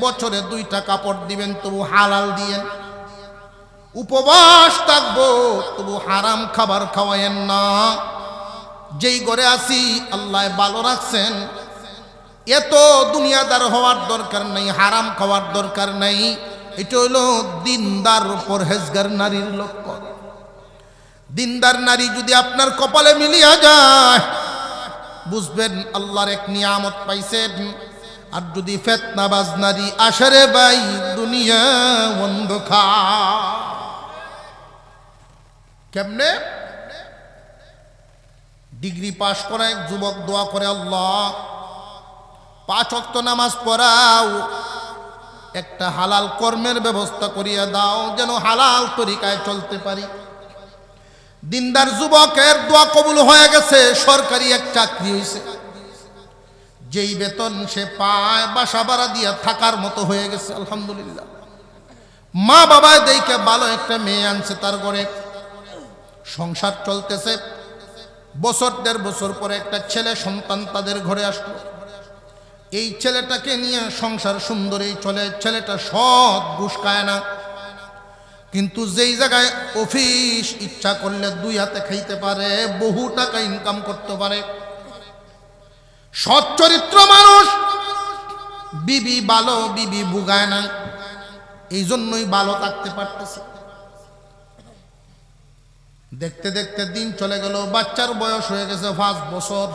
বছরে 2টা কাপড় দিবেন, তবু হালাল দিয়েন, উপবাস থাকবো, তবু হারাম খাবার খাওয়ায়েন না। যেই ঘরে আসি আল্লাহ ভালো রাখছেন, এত দুনিয়াদার হওয়ার দরকার নাই, হারাম খাওয়ার দরকার নাই। এটা হইল দিনদার পরহেজগার নারীর লক্ষণ। দিনদার নারী যদি আপনার কপালে মিলিয়া যায়, বুঝবেন আল্লাহর এক নিয়ামত পাইছেন। আর যদি ফেতনাবাজ নারী আসরে ভাই, দুনিয়া অন্ধকার। কেমনে? ডিগ্রি পাশ করা এক যুবক দোয়া করে, আল্লাহ 5 ওয়াক্ত নামাজ পড়াও, একটা হালাল কর্মের ব্যবস্থা করিয়া দাও, যেন হালাল তরিকায় চলতে পারি। দিনদার যুবকের দোয়া কবুল হয়ে গেছে, সরকারি এক চাকরি হয়েছে, যেই বেতন সে পায় বাসা ভাড়া দিয়া থাকার মতো হয়ে গেছে, আলহামদুলিল্লাহ। মা বাবায় দেখে ভালো একটা মেয়ে আনছে, তার ঘরে সংসার চলতেছে। বছর 1.5 বছর পরে একটা ছেলে সন্তান তাদের ঘরে আসলো। এই ছেলেটাকে নিয়ে সংসার সুন্দরই চলে, ছেলেটা সৎ, ঘুষ খায় না, কিন্তু যেই জায়গায় অফিস ইচ্ছা করলে 2 হাতে খাইতে পারে, বহু টাকা ইনকাম করতে পারে, সৎ চরিত্র মানুষ, বিবি ভালো, বিবি বুগায় না, এই জন্যই ভালো থাকতে পারতেছে। দেখতে দেখতে দিন চলে গেল, বাচ্চার বয়স হয়ে গেছে 5 বছর।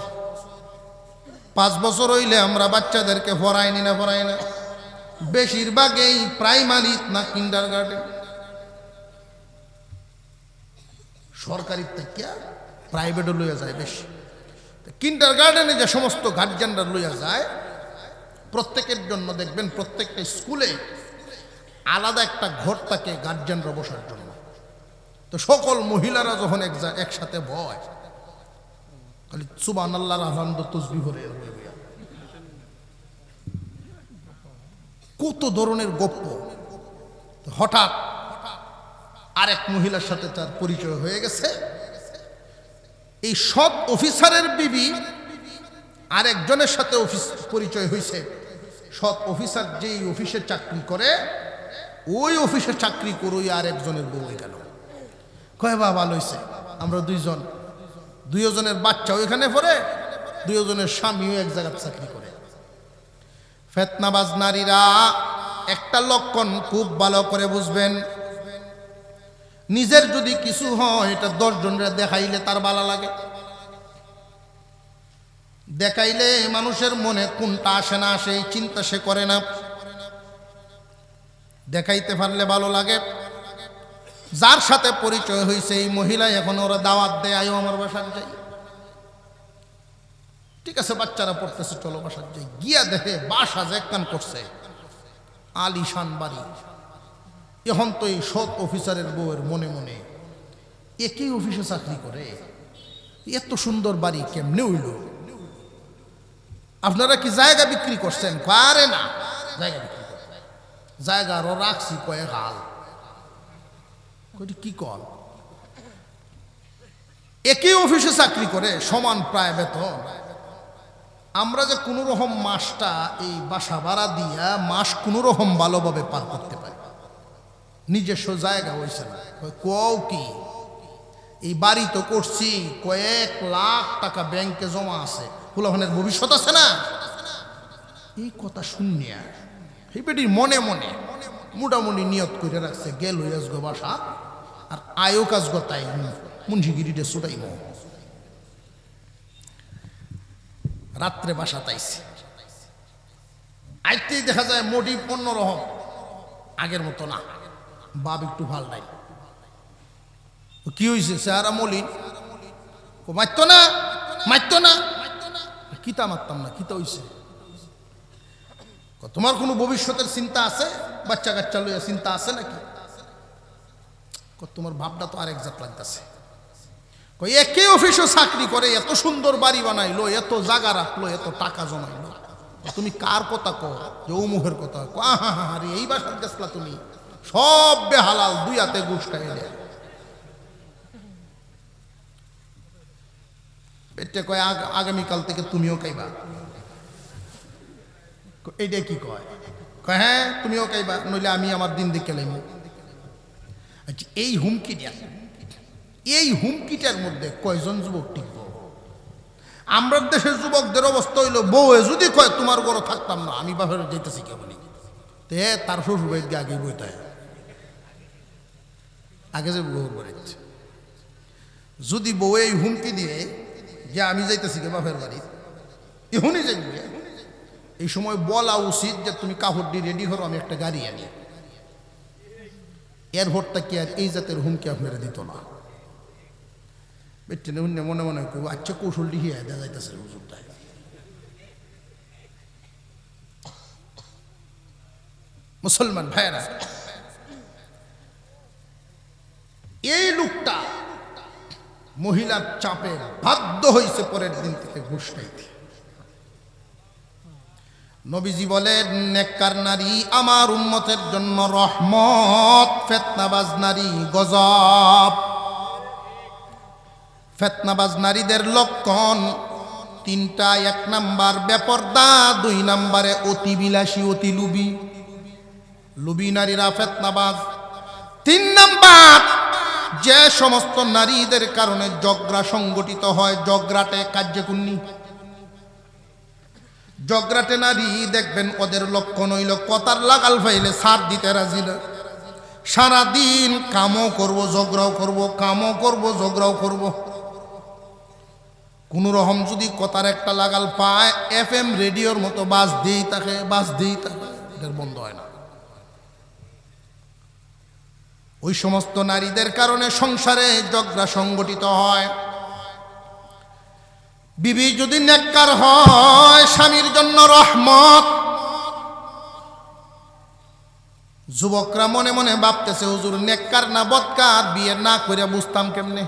5 বছর হইলে আমরা বাচ্চাদেরকে পড়াইনি না, পড়াই না, বেশিরভাগই প্রাইমারি না কিন্ডার গার্ডেন। সরকারি থেকে প্রাইভেটও লইয়া যায় বেশি। কিন্ডার গার্ডেনে যে সমস্ত গার্জিয়ানরা লইয়া যায়, প্রত্যেকের জন্য দেখবেন প্রত্যেকটা স্কুলে আলাদা একটা ঘর থাকে গার্জিয়ানরা বসার জন্য। তো সকল মহিলারা যখন একসাথে বয়, খালি সুবহানাল্লাহর আলহামদুলিল্লাহ তাসবিহ করে, কত ধরনের গপ্প। হঠাৎ আরেক মহিলার সাথে তার পরিচয় হয়ে গেছে। এই সৎ অফিসারের বিবি আরেকজনের সাথে অফিস পরিচয় হয়েছে। সৎ অফিসার যেই অফিসে চাকরি করে ওই অফিসে চাকরি করুই আর একজনের বউ হয়ে গেল। কয় বা ভালো হয়েছে, আমরা দুইজনের বাচ্চা ওইখানে পড়ে, দুইজনের স্বামীও এক জায়গায় চাকরি করে। ফেতনাবাজ নারীরা একটা লক্ষণ খুব ভালো করে বুঝবেন, নিজের যদি কিছু হয় এটা 10 জনের দেখাইলে তার ভালো লাগে, দেখাইলে মানুষের মনে কোনটা আসে না আসে এই চিন্তা সে করে না, দেখাইতে পারলে ভালো লাগে। যার সাথে পরিচয় হয়েছে এই মহিলা এখন ওরা দাওয়াত দেয়, আয়ো আমার বাসার যাই, ঠিক আছে বাচ্চারা পড়তেছে চলো বাসার যাই, গিয়া দেখে বাসা যে কান করছে আলিশান বাড়ি। এখন তো এই সৎ অফিসারের বউয়ের মনে মনে একই অফিসে চাকরি করে, এত সুন্দর বাড়ি কেমনে হইল? আপনারা কি জায়গা বিক্রি করছেন? আরে না, জায়গা বিক্রি করছেন, জায়গা আরো রাখছি কয়েক হাল। কি কল? একই অফিসে চাকরি করে, সমান প্রায় বেতন। আমরা যে কোনো রকম মাসটা এই বাসা ভাড়া দিয়া মাস কোনো রকম ভালোভাবে পার করতে পারি, নিজস্ব জায়গা হয়েছে না। কও কি এই বাড়ি তো করছি, কয়েক লাখ টাকা ব্যাংকে জমা আছে, ফুলাফানের ভবিষ্যৎ আছে না। এই কথা শুনিয়া এই বেটির মনে মনে মোটামুটি নিয়ত করে রাখছে, গেল আসগো বাসা আর আয়ো কাজ গতাই মুন্সিগিরিতে ছুটাইব। রাত্রে বাসা তাইছে, আইতেই দেখা যায় মোটি 15 আগের মতো না, বাপ একটু ভাল নাই। কি হয়েছে? চেহারা মলিন, মারতো না মারতো না, কিতা মারতাম না, কিতা হয়েছে? তোমার কোনো ভবিষ্যতের চিন্তা আছে? বাচ্চা কাচ্চা লইয়া চিন্তা আছে নাকি? তোমার ভাবটা তো আরেক জাত লাগতেছে। একই অফিসে চাকরি করে, এত সুন্দর বাড়ি বানাইলো, এত জায়গা রাখলো, এত টাকা জমাইলো, তুমি কার কথা কো? যে অমুখের কথা। আরে এই বাসার গেছলা তুমি, সব বেহালাল, 2 হাতে ঘুষ খাইলে। এটা কয় আগামীকাল থেকে তুমিও খাইবা। এইটা কি কয়? কয় হ্যাঁ তুমিও খাইবা, নইলে আমি আমার দিন দেখে লাইব। আচ্ছা, এই হুমকিটা, এই হুমকিটার মধ্যে কয়জন যুবক টিকব? আমরা দেশের যুবকদের অবস্থা হইল, বউয়ে যদি কয় তোমার ঘরে থাকতাম না, আমি বাপের যেতেছি কেমনি, তে তার শ্বশুর বাড়িতে আগে বইতে আগে যে বউ বাড়িতে। যদি বউ এই হুমকি দিয়ে যে আমি যাইতেছি কে বাপের বাড়ি, এখনই যাইবে, এই সময় বলা উচিত যে তুমি কাপড় দিয়ে রেডি করো, আমি একটা গাড়ি আনি। এর ভোটটা কি আর এই জাতের হুমকি আপনারা দিত না? বেটে মনে মনে কেউ আচ্ছা কৌশল লিখিয়ে দেওয়া যাইতেছে হুজুরটায়। মুসলমান ভাইয়েরা, এই লোকটা মহিলার চাপে বাধ্য হয়েছে পরের দিন থেকে ঘুষ খাইতে। নবীজি বলেন, নেককার নারী আমার উম্মতের জন্য রহমত, ফিতনাবাজ নারী গজব। ফিতনাবাজ নারীদের লক্ষণ 3টা। 1 নাম্বার বেপরদা, 2 নাম্বারে অতি বিলাসী, অতি লুবী। লুবী নারীরা ফিতনাবাজ। 3 নাম্বার, যে সমস্ত নারীদের কারণে ঝগড়া সংগঠিত হয়, ঝগড়াটে কার্যকুন্নি, ঝগড়াটে নারী দেখবেন ওদের লক্ষণ হইল কথার লাগাল ফাইলে সার দিতে রাজি না। সারাদিন কামও করব, ঝগড়াও করব, কামও করব, ঝগড়াও করব। কোন রকম যদি কথার একটা লাগাল পায়, FM রেডিওর মতো বাজ দিয়েই থাকে, বাজ দিয়েই থাকে, এটার বন্ধ হয় না। ওই সমস্ত নারীদের কারণে সংসারে ঝগড়া সংগঠিত হয়। বিবি যদি নেককার হয়, স্বামীর জন্য রহমত। যুবকরা মনে মনে ভাবতেছে, হুজুর নেককার না বদকার, বিয়ে না করে বুঝতাম কেমনে?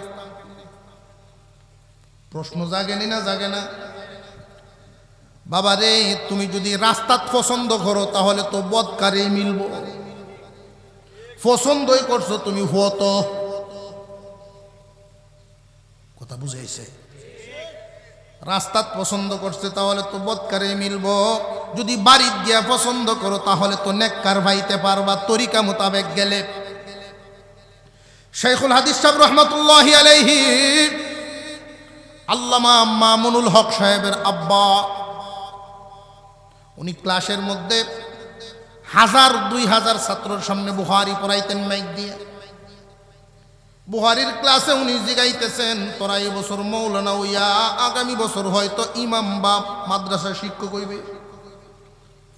প্রশ্ন জাগেনি না জাগে না? বাবা রে, তুমি যদি রাস্তাত পছন্দ করো তাহলে তো বদকারেই মিলব। পছন্দই করছো তুমি, হতো কথা কথা বুঝাইছে? রাস্তাত পছন্দ করছে তাহলে তো বদকারে মিলব, যদি বাড়ির গিয়া পছন্দ করো তাহলে তো নেককার ভাইতে পারবা তরিকা মোতাবেক গেলে। শাইখুল হাদিস সাহেব রহমতুল্লাহি আলাইহি আল্লামা মামুনুল হক সাহেবের আব্বা, উনি ক্লাসের মধ্যে 1000-2000 ছাত্রের সামনে বুখারী পড়াইতেন মাইক দিয়ে। বুখারীর ক্লাসে উনি জিগাইতেছেন, তোরা এই বছর মৌলানা হইয়া আগামী বছর হয়তো ইমাম বা মাদ্রাসার শিক্ষক হইবে,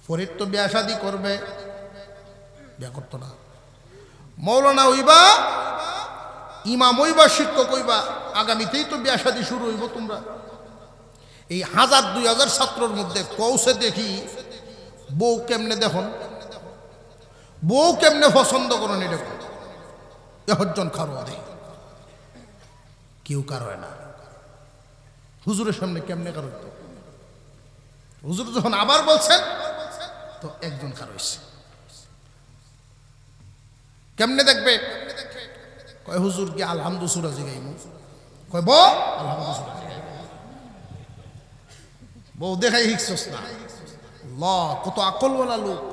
ফরিদ তো বিয়া শাদি করবে, বিয়া করতো না, মৌলানা হইবা, ইমাম হইবা, শিক্ষক হইবা, আগামীতেই তো বিয়া শাদি শুরু হইব। তোমরা এই 1000-2000 ছাত্রের মধ্যে কৌশে দেখি বউ কেমনে, দেখুন বউ কেমনে পছন্দ করেন, দেখুন একজন খারো দেখি কেউ কারো না। হুজুরের সামনে কেমনে কারো, হুজুর যখন আবার বলছেন তো একজন কারো হয়েছে, কেমনে দেখবে? কয় হুজুর কি আলহামদু সূরা জিগাইমু, কয় বউ আলহামদু সূরা জিগাইমু। বউ দেখাই হিকছস না, আল্লাহ কত আকলওয়ালা লোক।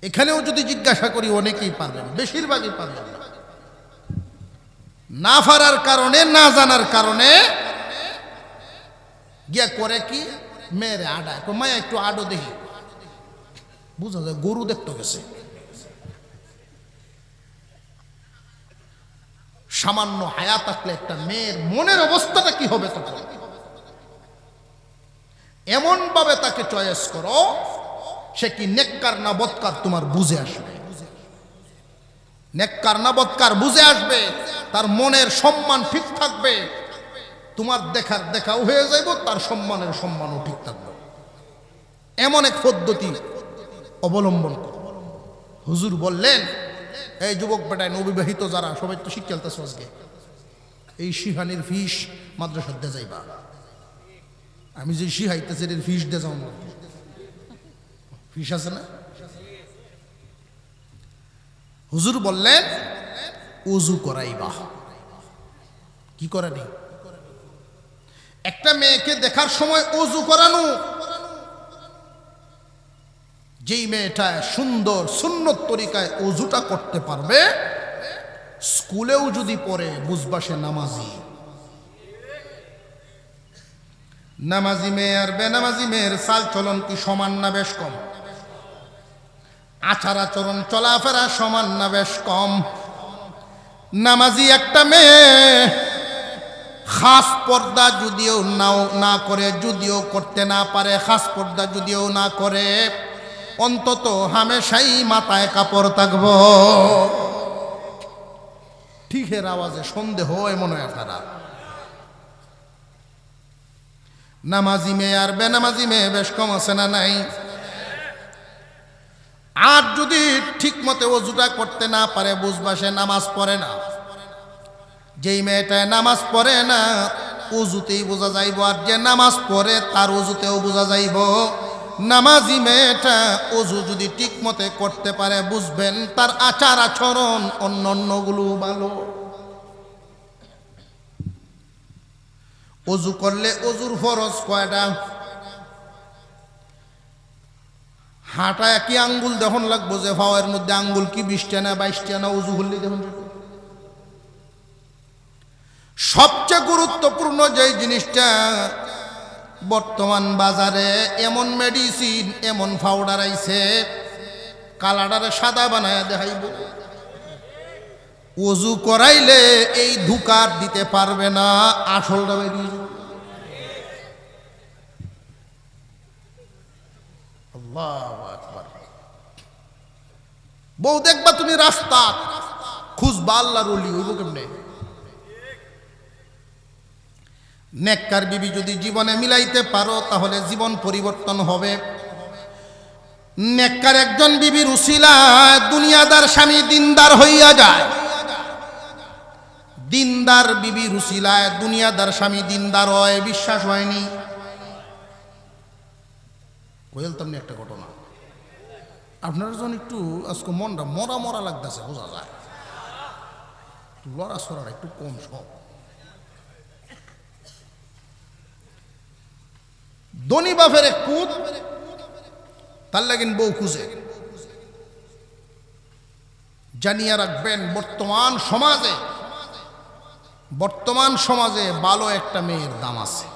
এখানেও যদি জিজ্ঞাসা করি অনেকেই পারবেন, বেশিরভাগই পারবেন না। না পারার কারণে, না জানার কারণে গিয়া করে কি, মেয়েরে আডায়, মায়া একটু আডো দেখি, বুঝা যায় গরু দেখতে গেছে। সামান্য হায়া থাকলে একটা মেয়ের মনের অবস্থাটা কি হবে তখন? এমন ভাবে তাকে চয়েস করো সে কি নেককার না বদকার তোমার বুঝে আসবে। নেককার না বদকার বুঝে আসবে, তার মনের সম্মান ঠিক থাকবে, তোমার দেখার দেখাও হয়ে যাইব, তার সম্মানের সম্মানও ঠিক থাকবে। এমন এক পদ্ধতি অবলম্বন করো। হুজুর বললেন, এই যুবক বেটায় নবিবাহিত যারা সবাই তো শিখ খেলতেছ আজকে, এই শিহানির ফিস মাদ্রাসার দে যাইবা। আমি যে শিহাইতেছি এর ফিস দে যাও না, ফিস আছে না? হুজুর বললেন উজু করাইবা। কি করানি? একটা মেয়েকে দেখার সময় উজু করানো। যেই মেয়েটা সুন্দর সুন্নত তরিকায় উজুটা করতে পারবে, স্কুলেও যদি পড়ে বুঝবা সে নামাজি। নামাজি মেয়ে আর বেনামাজি মেয়ের চাল চলন কি সমান না বেশ কম? আচার আচরণ চলাফেরা সমান না বেশ কম? নামাজি একটা মেয়ে খাস পর্দা যদিও না করে, যদিও করতে না পারে, খাস পর্দা যদিও না করে, অন্তত হামেশাই মাথায় কাপড় থাকবো। ঠিকের আওয়াজে সন্দেহ এমন আপনারা। নামাজি মেয়ে আর বেনামাজি মেয়ে বেশ কম আছে না নাই? আর যদি ঠিক মতো ওযুটা করতে না পারে, বুঝবা সে নামাজ পড়ে না। যেই মেয়েটায় নামাজ পড়ে না ওযুতেই বোঝা যাইব, আর যে নামাজ পড়ে তার ওযুতেও বোঝা যাইব। নামাজি মেয়েটা ওযু যদি ঠিক মতো করতে পারে, বুঝবেন তার আচার আচরণ অন্যান্যগুলো ভালো। ওযু করলে ওযুর ফরজ কয়টা? হাঁটায় কি আঙ্গুল দেখুন লাগবো যে ফাওয়ার মধ্যে আঙ্গুল কি 20টা না 22টা না? ওযু করলে দেখুন। সবচেয়ে গুরুত্বপূর্ণ যে জিনিসটা, বর্তমান বাজারে এমন মেডিসিন, এমন পাউডার আইছে কালাডারে সাদা বানায় দেখাইব। ওযু করাইলে এই ধুকার দিতে পারবে না, আসলটা বেরিয়ে যাবে। আল্লাহু আকবার। বউ দেখবা তুমি রাস্তা খুঁজবা, আল্লাহর ওলি হইব কেমনে? নেককার বিবি যদি জীবনে মিলাইতে পারো তাহলে জীবন পরিবর্তন হবে। নেককার একজন বিবির উসিলায় দুনিয়াদার স্বামী দিনদার হইয়া যায়। দিনদার বিবির উসিলায় দুনিয়াদার স্বামী দিনদার হয়। বিশ্বাস হয়নি? কইল তেমনি একটা ঘটনা। আপনার যখন একটু আজকে মনটা মরা মরা লাগতেছে, বোঝা যায় লড়াছড়াটা একটু কম সব। ধনী বাপের এক পুত তার লাগিন বউ খুঁজে। জানিয়ে রাখবেন বর্তমান সমাজে ভালো একটা মেয়ের দাম আছে।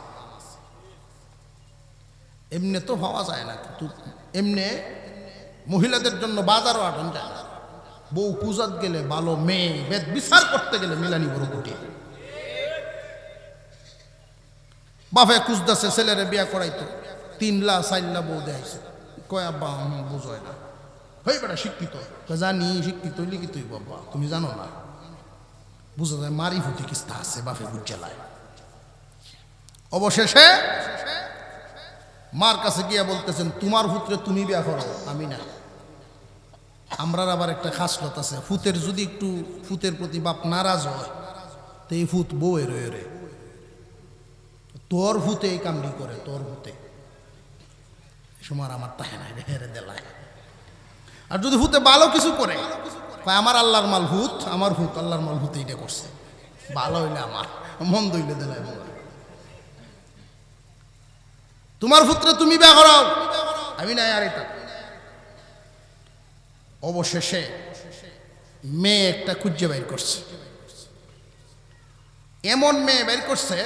এমনি তো হওয়া যায় না, কিন্তু এমনি মহিলাদের জন্য বাজারও আটন যায় না। বউ খুঁজাত গেলে ভালো মেয়ে বেদ বিচার করতে গেলে মিলানি বড় কোটি। বাপে খুঁজতেছে ছেলেরে বিয়া করাইতো, 3-4 বউ দেয়ছে। কয় আব্বা বুঝয় না, হই বেটা শিক্ষিত। জানি শিক্ষিত লিখিতই বাবা, তুমি জানো না। বুঝা যায় মারি ফুটি কিস্তা আছে বাপে বুঝালায়। অবশেষে মার কাছে গিয়া বলতেছেন, তোমার পুত্রে তুমি বিয়া করো, আমি না। আমরার আবার একটা খাসলত আছে, ফুতের যদি একটু ফুতের প্রতি বাপ নারাজ হয় তো এই ফুত বউয়ের রে, তোর ভূতে এই কামড়ি করে, তোর ভূতে সময় আমার তাহে নাই হেরে দেলায়। আর যদি ভূতে ভালো কিছু করে, আমার আল্লাহর মাল ভূত, আমার ভূত আল্লাহর মাল ভূতে এটা করছে, ভালো হইলে আমার, মন্দ হইলে দেলায় বলে। তোমার পুত্রে তুমি বিয়া করাও, আমি নাই। আর এটা অবশেষে মেয়ে একটা খুঁজে বাইর করছে। এমন মেয়ে বের করছে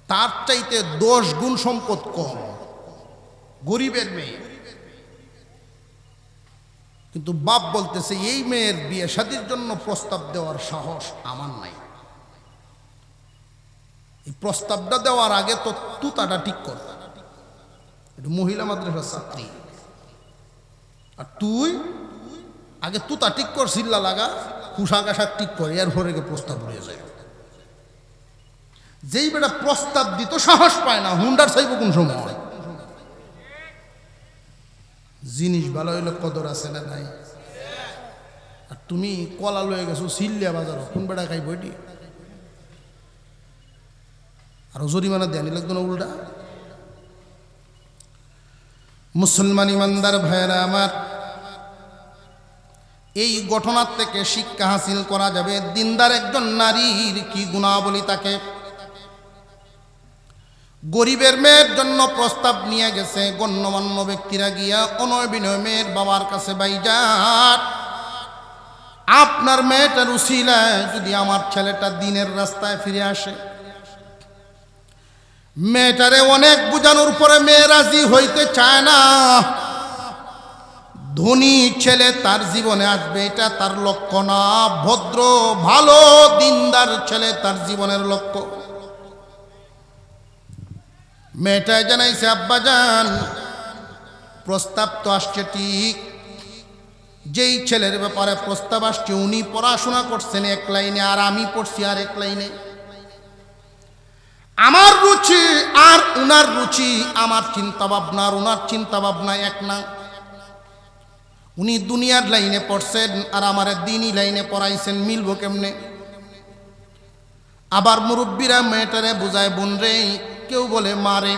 তার চাইতে 10 গুণ সম্পদ কম, গরিবের মেয়ে। কিন্তু বাপ বলতেছে এই মেয়ের বিয়ে শাদীর জন্য প্রস্তাব দেওয়ার সাহস আমার নাই। এই প্রস্তাবটা দেওয়ার আগে তো তুতাটা ঠিক কর। এটা মহিলা মাদ্রাসার ছাত্রী, আর তুই আগে তুতা ঠিক কর, সিল্লা লাগা, পোশাক আশাক ঠিক কর, এর পরে প্রস্তাব উড়ে যায়। যেই বেটা প্রস্তাব দিত সাহস পায় না, হুন্ডার চাইব কোন সময়। জিনিস ভালো হইলে কদর আছে না নাই? আর তুমি কলা লয়ে গেছো সিল্লিয়া বাজার, কোন বেটা খাইব এটি? আরো জরিমানা দেয়নি লাগতো না উল্টা। মুসলমান ইমানদার ভাইয়েরা আমার, এই ঘটনার থেকে শিক্ষা হাসিল করা যাবে দিনদার একজন নারীর কি গুণাবলী থাকে। গরিবের মেয়ের জন্য প্রস্তাব নিয়ে গেছে গণ্যমান্য ব্যক্তিরা গিয়া অনয় বিনয় মেয়ের বাবার কাছে, ভাইজান আপনার মেয়েটার উসিলায় যদি আমার ছেলেটা দিনের রাস্তায় ফিরে আসে। মেয়েটারে অনেক বুঝানোর পরে মেয়ে রাজি হইতে চায় না। ধনী ছেলে তার জীবনে আসবে এটা তার লক্ষ্য না, ভদ্র ভালো দিনদার ছেলে তার জীবনের লক্ষ্য। মেয়েটাই জানাইছে, আব্বাজান প্রস্তাব তো আসছে ঠিক, যেই ছেলের ব্যাপারে প্রস্তাব আসছে উনি পড়াশোনা করছেন এক লাইনে, আর আমি পড়ছি আর এক লাইনে। আমার রুচি আর উনার রুচি, আমার চিন্তা ভাবনা আর উনার চিন্তা ভাবনা এক না। উনি দুনিয়ার লাইনে পড়ছেন আর আমার দিনই লাইনে পড়াইছেন, মিলবো কেমনে? আবার মুরব্বীরা মেয়েটারে বুঝায়, বোন রে, কেউ বলে মারে,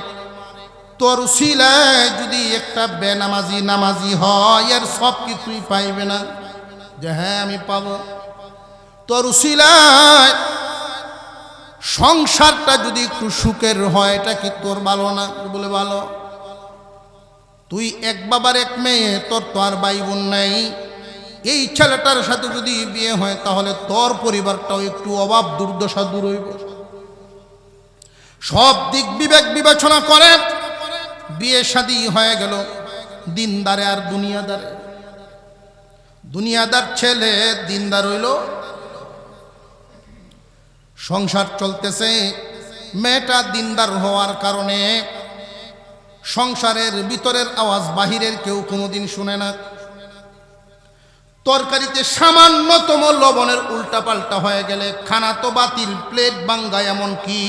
তোর উসিলায় যদি একটা নামাজি হয় এর সব কি তুই পাইবে না? যে হ্যাঁ আমি পাবো। তোর উসিলায় সংসারটা যদি একটু সুখের হয় এটা কি তোর ভালো না? বলে ভালো। তুই এক বাবার এক মেয়ে, তোর তো আর ভাই বোন নাই, এই ছেলেটার সাথে যদি বিয়ে হয় তাহলে তোর পরিবারটাও একটু অভাব দুর্দশা দূর হইব। সব দিক বিবেক বিবেচনা করে বিয়ে শাদী হয়ে গেল দিনদারে আর দুনিয়াদারে। দুনিয়াদার ছেলে দিনদার হইল, সংসার চলতেছে। মেয়েটা দিনদার হওয়ার কারণে সংসারের ভিতরের আওয়াজ বাহিরের কেউ কোনোদিন শুনে না। তরকারিতে সামান্যতম লবণের উল্টাপাল্টা হয়ে গেলে খানা তো বাতিল, প্লেট ভাঙ্গা, এমনকি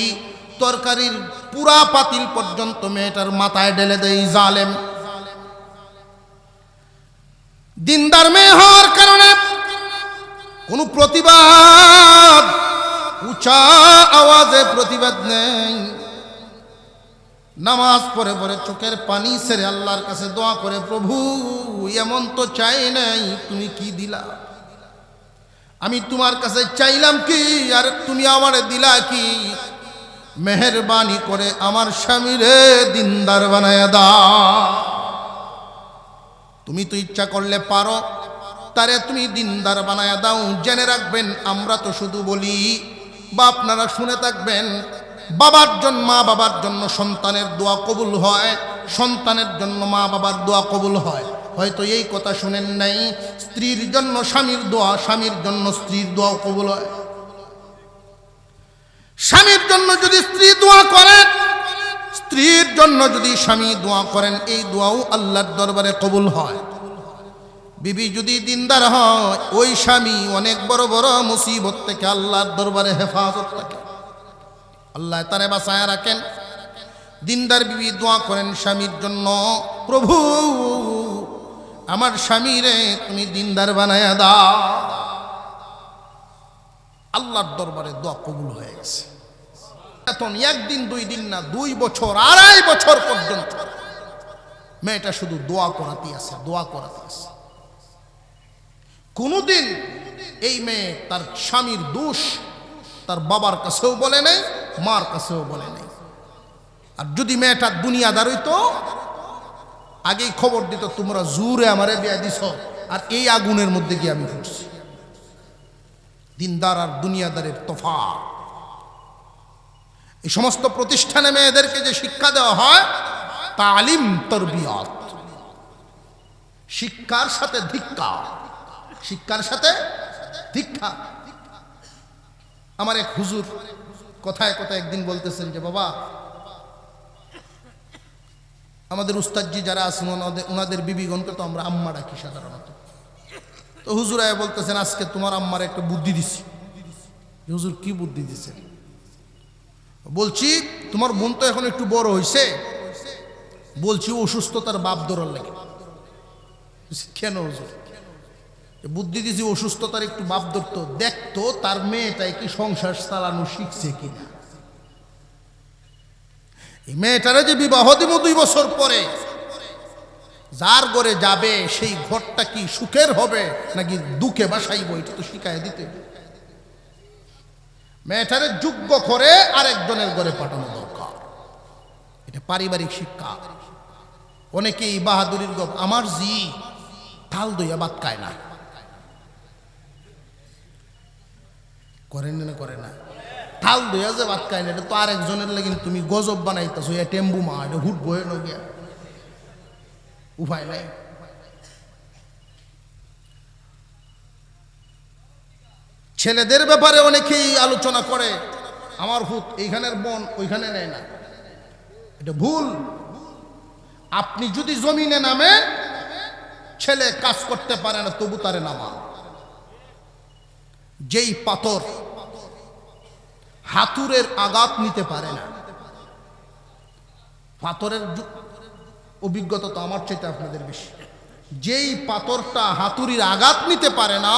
তরকারির পুরা পাতিল পর্যন্ত মেয়েটার মাথায় ঢেলে দেয় জালেম। দিনদার মেয়ে হওয়ার কারণে কোনো প্রতিবাদ, উঁচা আওয়াজে প্রতিবাদ নেই। নামাজ পড়ে পড়ে চোখের পানি ছেড়ে আল্লাহর কাছে দোয়া করে, প্রভু এমন তো চাই নাই, তুমি কি দিলা? আমি তোমার কাছে চাইলাম কি আর তুমি আমারে দিলা কি? মেহেরবানি করে আমার স্বামীরে দিনদার বানায়া দাও। তুমি তো ইচ্ছা করলে পারো তারে তুমি দিনদার বানায়া দাও। জেনে রাখবেন, আমরা তো শুধু বলি বা আপনারা শুনে থাকবেন, বাবার জন্য মা বাবার জন্য সন্তানের দোয়া কবুল হয়, সন্তানের জন্য মা বাবার দোয়া কবুল হয়। হয়তো এই কথা শুনেন নাই, স্ত্রীর জন্য স্বামীর দোয়া, স্বামীর জন্য স্ত্রীর দোয়া কবুল হয়। স্বামীর জন্য যদি স্ত্রী দোয়া করেন, স্ত্রীর জন্য যদি স্বামী দোয়া করেন, এই দোয়াও আল্লাহর দরবারে কবুল হয়। বিবি যদি দিনদার হয়, ওই স্বামী অনেক বড় বড় মুসিবত থেকে আল্লাহর দরবারে হেফাজত থাকে, আল্লাহ তারে বাঁচায় রাখেন। দিনদার বিবি দোয়া করেন স্বামীর জন্য, প্রভু আমার স্বামীরে তুমি দিনদার বানায়া দাও। আল্লাহর দরবারে দোয়া কবুল হয়ে গেছে। এখন একদিন দুই দিন না, 2 বছর 2.5 বছর পর্যন্ত মেয়েটা শুধু দোয়া করাতে আছে, দোয়া করাতে আছে। কোনদিন এই মেয়ে তার স্বামীর দোষ তার বাবার কাছেও বলে নাই, মার কাছেও বলে নাই। আর যদি মেয়েটা দুনিয়াদার হইতো, আগেই খবর দিত, তোমরা জোরে আমারে বিয়া দিছ, আর এই আগুনের মধ্যে গিয়ে আমি ফুটছি। দিনদার আর দুনিয়াদারের তফাৎ। এই সমস্ত প্রতিষ্ঠানে মেয়েদেরকে যে শিক্ষা দেওয়া হয়, তালিম তরবিয়ত, শিক্ষার সাথে ধিক্কা, শিক্ষার সাথে ধিক্কা। আমার এক হুজুর কথায় কথায় একদিন বলতেছেন যে, বাবা আমাদের উস্তাদজি যারা আছেন ওনাদের বিবিগণকে তো আমরা আম্মা ডাকি সাধারণত। তো হুজুর আয় বলতেছেন, আজকে তোমার আম্মার একটা বুদ্ধি দিছি। হুজুর কি বুদ্ধি দিছে? বলছি তোমার বোন তো এখন একটু বড় হয়েছে, বলছি অসুস্থতার বাপ ধরার লাগে। কেন হুজুর? বুদ্ধি দিছি অসুস্থতার একটু বাপ ধরতো, দেখতো তার মেয়েটাই কি সংসার চালানো শিখছে কিনা। এই মেয়েটারে যে বিবাহ দিব 2 বছর পরে, যার ঘরে যাবে সেই ঘরটা কি সুখের হবে নাকি দুঃখে বাসাইব, এটা তো শিখায় দিতে। মেয়েটারে যোগ্য করে আরেকজনের ঘরে পাঠানো দরকার। এটা পারিবারিক শিক্ষা। অনেকেই বাহাদুরির গপ, আমার জি থাল দইয়া ভাত খায় না, করেন না করে না, থাল দইয়া যে ভাত খায় না, এটা তো আরেকজনের লাগে তুমি গজব বানাইতেছো। এ টেম্বু মা, এটা হুট বয়ে নগিয়া উপায় নাই। ছেলেদের ব্যাপারে অনেকেই আলোচনা করে, আমার হুত এইখানের বোন ওইখানে নেয় না, এটা ভুল। আপনি যদি জমিনে নামেন, ছেলে কাজ করতে পারে না, তবু তারে নামা। যেই পাথর হাতুড়ের আঘাত নিতে পারে না, পাথরের অভিজ্ঞতা তো আমার চাইতে আপনাদের বেশি। যেই পাথরটা হাতুড়ির আঘাত নিতে পারে না,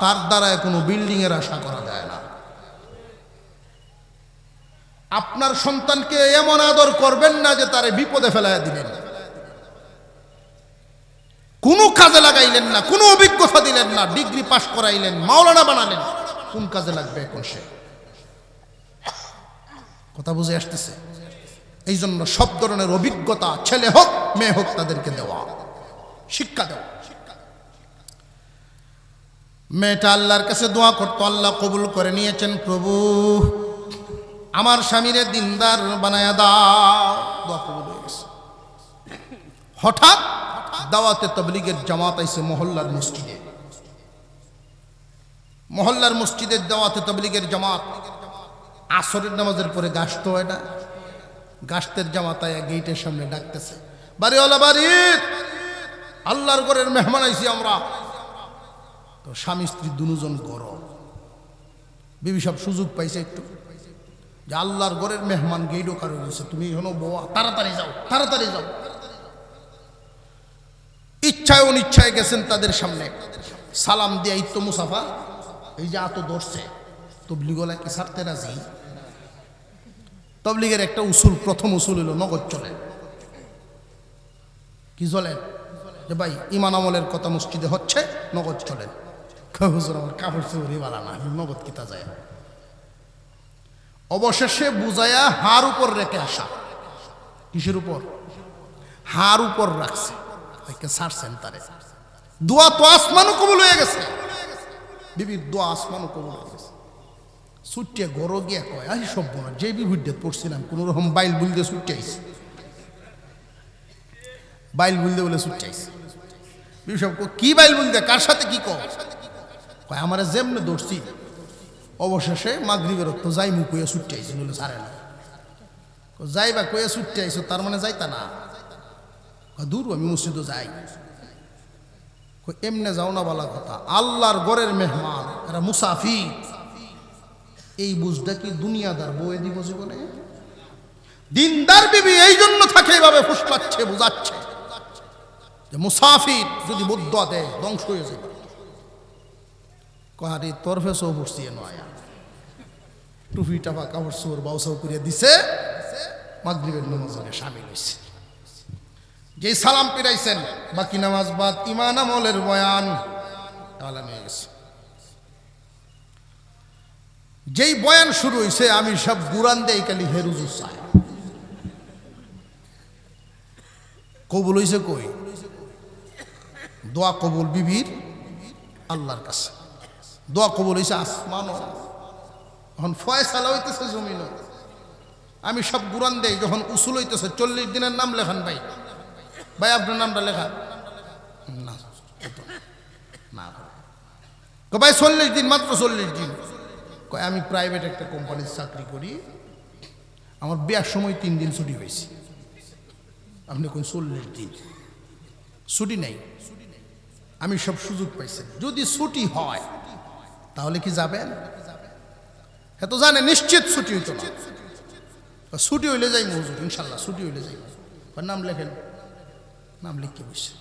তার দ্বারা কোনো বিল্ডিং এর আশা করা যায় না। আপনার সন্তানকে এমন আদর করবেন না যে তারে বিপদে ফেলাইয়া দিলেন, কোনো কাজে লাগাইলেন না, কোনো অভিজ্ঞতা দিলেন না, ডিগ্রি পাস করাইলেন, মাওলানা বানালেন, কোন কাজে লাগবে এখন সে? কথা বুঝে আসতেছে? এই জন্য সব ধরনের অভিজ্ঞতা, ছেলে হোক মেয়ে হোক, তাদেরকে দেওয়া, শিক্ষা দেওয়া। মেয়েটা আল্লাহর কাছে দোয়া করতো, আল্লাহ কবুল করে নিয়েছেন। প্রভু আমার স্বামীরে দিনদার বানায়া দাও। দোয়া কবুল হয়ে গেছে। হঠাৎ দাওয়াতে তাবলীগের জামাত আইছে মহল্লার মসজিদে। মহল্লার মসজিদের দাওয়াতে তাবলীগের জামাত আসরের নামাজের পরে গাছত হয় না, গাছতের জামাত আয়া গেটের সামনে ডাকতেছে, বাড়িওয়ালা বাড়ি, আল্লাহর ঘরের মেহমান আইছি আমরা। তো স্বামী স্ত্রী দুজন গরম, বিবি সব সুযোগ পাইছে একটু যে আল্লাহর ঘরের মেহমান গেইডো কারো গেছে, তুমি এখনো বোয়া, তাড়াতাড়ি যাও, তাড়াতাড়ি যাও। ইচ্ছায় অনিচ্ছায় গেছেন তাদের সামনে, সালাম দিয়ে ইত্তো মুসাফা, এই যে আতো ধরছে, তবলিগলা কি ছাড়তে রাজি? তবলিগের একটা উসুল, প্রথম উসুল হলো নগদ চলে। কি চলেন? যে ভাই ইমান আমলের কথা মসজিদে হচ্ছে, নগদ চলেন। হুজুর আমার কাপড় চুরি বালা না, নগদ কিতা যায়। অবশেষে বুঝায়া হার উপর রেখে আসা। কিসের উপর? হার উপর রাখছে, ছাড়ছেন তারে। দোয়া তো আসমানও কবুল হয়ে গেছে, বিবির দোয়া আসমানও কবুল হয়ে গেছে। ছুটিয়ে ঘরও গিয়া কয়, আই সব বোনা যে বিভুডে পড়ছিলাম কোন রকম বাইল বুলতে ছুটে আইছে, বাইল বুলতে বলে ছুটে আইছে। বিবি সব কি বাইল বুলতে, কার সাথে কি কয়? আমার যেমনে দৌড়ছি, অবশেষে মাগরিবের তো যাই মুখ কইয়া ছুটে আইছি বলে সারে না। যাইবা কইয়া ছুটে আইছো, তার মানে যাইতা না? দূর আমি মসজিদও যাই। এমনে যাও না বলা কথা, আল্লাহর ঘরের মেহমান, এরা মুসাফির। এই বুঝটা কি দুনিয়াদার বউয়ে দিব জীবনে? দিনদার বিবি এই জন্য থাকে এইভাবে ফুসলাচ্ছে, বুঝাচ্ছে যে মুসাফির যদি বদুয়া দেয় ধ্বংস হয়ে যাবে। কাহারি তোর ফেসও পড়ছি নয়া টুপি টাপা কাপড় চোর বাউসাউ করিয়া দিছে, মাগরিবের নামাজে শামিল হয়েছে। যেই সালাম পিরাইছেন, বাকি নামাজ বাদ, ইমান আমলের বয়ান আলান হয়ে গেছে। যেই বয়ান শুরু হয়েছে, আমি সব গুরান দেই খালি হেরুজু চাই। কবুল হয়েছে কই? দোয়া কবুল বিবির আল্লাহর কাছে, দোয়া কবুল হয়েছে আসমান। এখন ফয়সালা হইতেছে জমিন। আমি সব গুরান দেই, যখন উসুল হইতেছে 40 দিনের নাম লেখান। ভাই ভাই আপনার নামটা লেখান না, ভাই 40 দিন, মাত্র 40 দিন। কয় আমি প্রাইভেট একটা কোম্পানির চাকরি করি, আমার বিয়ার সময় 3 দিন ছুটি হয়েছে। আপনি কোন 40 দিন ছুটি নেই? আমি সব সুযোগ পাইছি, যদি ছুটি হয় তাহলে কি যাবেন? হ্যাঁ তো জানে নিশ্চিত ছুটি হইতো না। ছুটি হইলে যাই হুজুর, ইনশাল্লাহ ছুটি হইলে যাই। নাম লেখেন, নাম লিখে বসে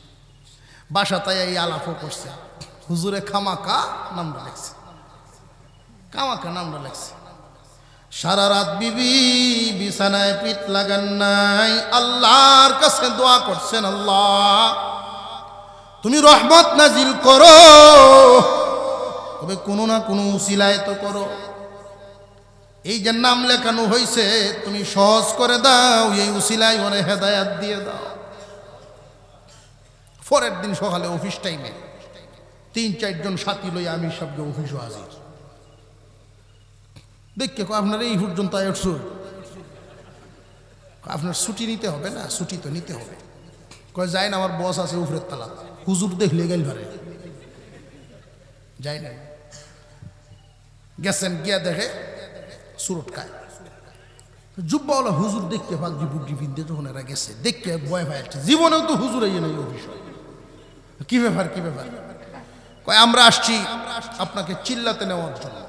বাসা তাই এই আলাপও করছে। হুজুরে খামাকা নামটা লেখছে, খামাকা নামটা লেখছে। সারা রাত বিবি বিছানায় পিঠ লাগান নাই, আল্লাহর কাছে দোয়া করছেন, আল্লাহ তুমি রহমত নাজিল করো, তবে কোনো না কোনো উসিলায় তো করো। এই যে নাম লেখানো হয়েছে, তুমি সহজ করে দাও, এই উসিলায় ওরে হেদায়াত দিয়ে দাও। পরের দিন সকালে অফিস টাইমে 3-4 জন সাথী লই আমি সবকে অফিসও হাজির। দেখে আপনার এই পর্যন্ত আয়সুর, আপনার ছুটি নিতে হবে না? ছুটি তো নিতে হবে। কয় যায় না, আমার বস আছে উপরের তালা, হুজুর দেখলে গেল ঘরে যাই না। গেছেন, গিয়া দেখে সুরট খায়, জুব্বাওয়ালা হুজুর দেখতে পাগড়ি বুগড়ি বিন্দে যখন এরা গেছে, দেখতে ভয় ভয় আসছে। জীবনেও তো হুজুর এই নাই অফিস। কি ব্যাপার, কি ব্যাপার? কয় আমরা আসছি আপনাকে চিল্লাতে নেওয়ার জন্য,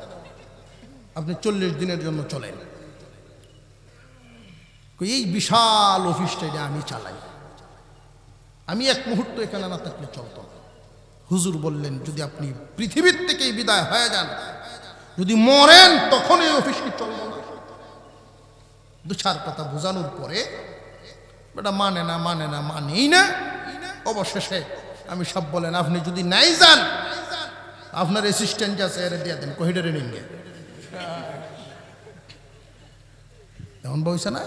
আপনি 40 দিনের জন্য চলেন। এই বিশাল অফিসটা আমি চালাই, আমি এক মুহূর্ত এখানে না থাকলে চলতো না। হুজুর বললেন, যদি আপনি পৃথিবীর থেকেই বিদায় হয়ে যান, যদি মরেন, তখন এই অফিস কি চলবে না? 2-4 কথা বোঝানোর পরে বেটা মানে না, মানে না, মানেই না। অবশেষে আমি সব বলেন, আপনি যদি নাই যান, আপনার অ্যাসিস্ট্যান্ট আছে এর দিয়ে দেন, কহিডারে নিন গে। এখন বলছে না,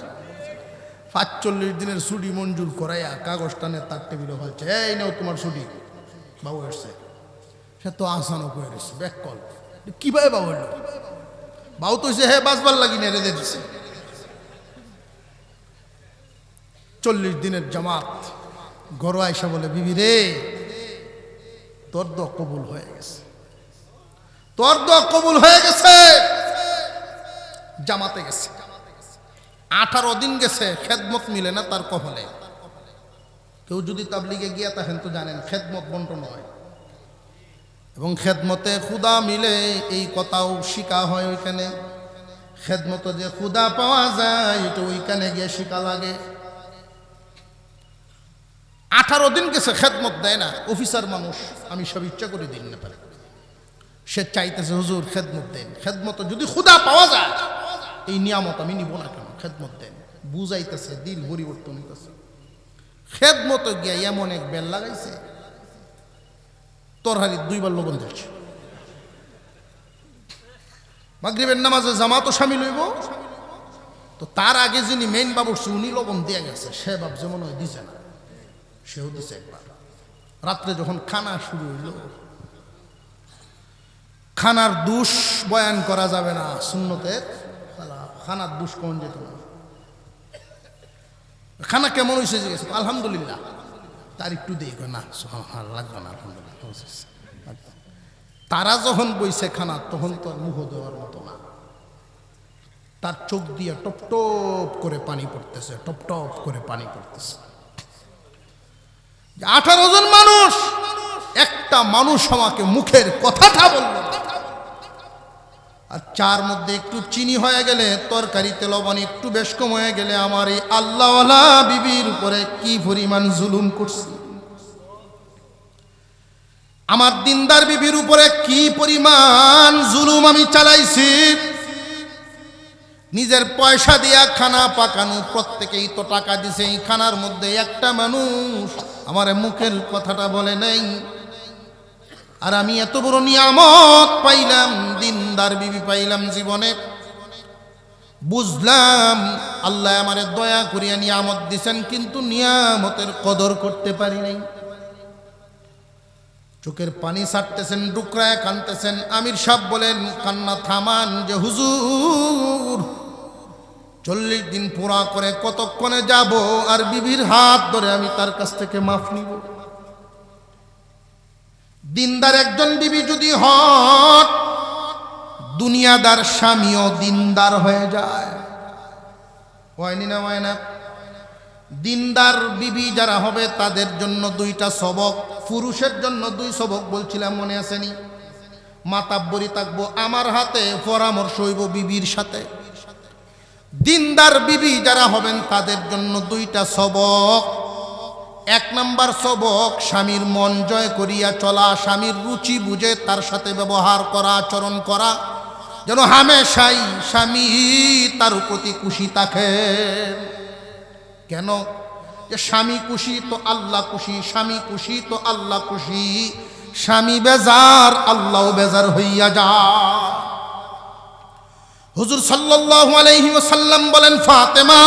45 দিনের ছুটি মঞ্জুর করাইয়া কাগজ টানে তার টেবিলে বলছে, এই নাও তোমার ছুটি। বাবু এসছে, সে তো আসানো করে দিচ্ছে ব্যাক কল। কিভাবে বাবু এলো? বাবু তো হচ্ছে, হ্যাঁ বাসবার লাগি না, রেঁধে দিচ্ছে। 40 দিনের জামাত ঘর আয়সা বলে, বিবি রে, তোর দোয়া কবুল হয়ে গেছে, তোর দোয়া কবুল হয়ে গেছে। জামাতে গেছে, 18 দিন গেছে, খেদমত মিলে না তার কপালে। কেউ যদি তাবলিগে গিয়া থাকেন তো জানেন, খেদমত বন্টন হয় এবং খেদমতে খুদা মিলে, এই কথাও শিখা হয় ওইখানে। খেদমতে যে খুদা পাওয়া যায়, এটা ওইখানে গিয়ে শিখা লাগে। 18 দিন গেছে, খেদমত দেয় না। অফিসার মানুষ, আমি সব ইচ্ছা করে দিন না পারে, সে চাইতেছে হুজুর খেদমত দেন। খেদমত যদি খুদা পাওয়া যায়, এই নিয়ামত আমি নিব না কেন? খেদমত দেন। বুঝাইতেছে, দিল পরিবর্তন হইতেছে। খেদমত গিয়া এমন এক বেল লাগাইছে, তরহারি 2 বার লবণ দিচ্ছে। মাগরিবের নামাজে জামাতও শামিল হইব। তো তার আগে যিনি মেইন বাবুর্চি উনি লবণ দিয়ে গেছে, সে বাপ যেমন হয় দিছে না, সেও দিছে একবার। রাত্রে যখন খানা শুরু হইল, খানার দুষ বয়ান করা যাবে না, সুন্নতের খানার দুষ কোন যেত না। খানা কেমন হয়েছে জিজ্ঞেস, আলহামদুলিল্লাহ। তার একটু দিয়ে না লাগবে না, আলহামদুলিল্লাহ। তারা যখন বইছে খানা, তখন তো আর মুখ দেওয়ার মতো না। তার চোখ দিয়ে টপ টপ করে পানি পড়তেছে, টপ টপ করে পানি পড়তেছে। 18 জন মানুষ, একটা মানুষ আমাকে মুখের কথাটা বলল না। আর চার মধ্যে একটু চিনি হয়ে গেলে, তরকারিতে লবণ একটু বেশ কম হয়ে গেলে, আমার এই আল্লাহওয়ালা বিবির উপরে কি পরিমাণ জুলুম করছি, আমার দিনদার বিবির উপরে কি পরিমাণ জুলুম আমি চালাইছি। নিজের পয়সা দিয়া খানা পাকানো, প্রত্যেকেই তো টাকা দিছে, এই খানার মধ্যে একটা মানুষ আমার মুখের কথাটা বলে নাই। আর আমি এত বড় নিয়ামত পাইলাম, দিনদার বিবি পাইলাম জীবনে। বুঝলাম আল্লাহ আমারে দয়া করিয়া নিয়ামত দিছেন, কিন্তু নিয়ামতের কদর করতে পারি নাই। চোখের পানি ছাড়তেছেন, ডুকরায় কানতেছেন। আমির সাহেব বলেন, কান্না থামান, যে হুজুর 40 দিন পুরা করে কতক্ষণে যাব, আর বিবির হাত ধরে আমি তার কাছ থেকে মাফ নিব। দিনদার একজন বিবি যদি হন, দুনিয়াদার স্বামীও দিনদার হয়ে যায়। হয়নি না, হয় না? দিনদার বিবি যারা হবে তাদের জন্য 2টা সবক, পুরুষের জন্য 2 সবক বলছিলাম, মনে আসেনি? মাতাব্বরি থাকবো আমার হাতে, পরামর্শ হইব বিবির সাথে। দিনদার বিবি যারা হবেন তাদের জন্য 2টা সবক। 1 নাম্বার সবক, স্বামীর মন জয় করিয়া চলা, স্বামীর রুচি বুঝে তার সাথে ব্যবহার করা, আচরণ করা, যেন হামেশাই স্বামী তার প্রতি খুশি থাকে। কেন? যে স্বামী খুশি তো আল্লাহ খুশি, স্বামী খুশি তো আল্লাহ খুশি। স্বামী বেজার, আল্লাহও বেজার হইয়া যায়। হুজুর সাল্লাল্লাহু আলাইহি ওয়াসাল্লাম বলেন, ফাতেমা,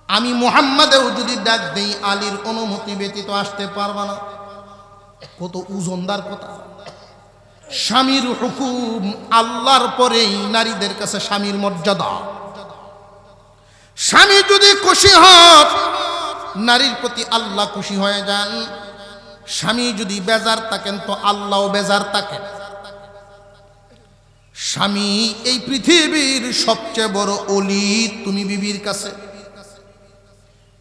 আমি মুহাম্মাদেও যদি ডাক দেই, আলীর অনুমতি ব্যতীত আসতে পারবা না। কত ওজনদার কথা। স্বামীর হুকুম, আল্লাহর পরেই নারীদের কাছে স্বামীর মর্যাদা। স্বামী যদি খুশি হন, নারীর প্রতি আল্লাহ খুশি হয়ে যান। স্বামী যদি বেজার থাকেন, তো আল্লাহও বেজার থাকেন। স্বামী এই পৃথিবীর সবচেয়ে বড় অলি তুমি বিবির কাছে।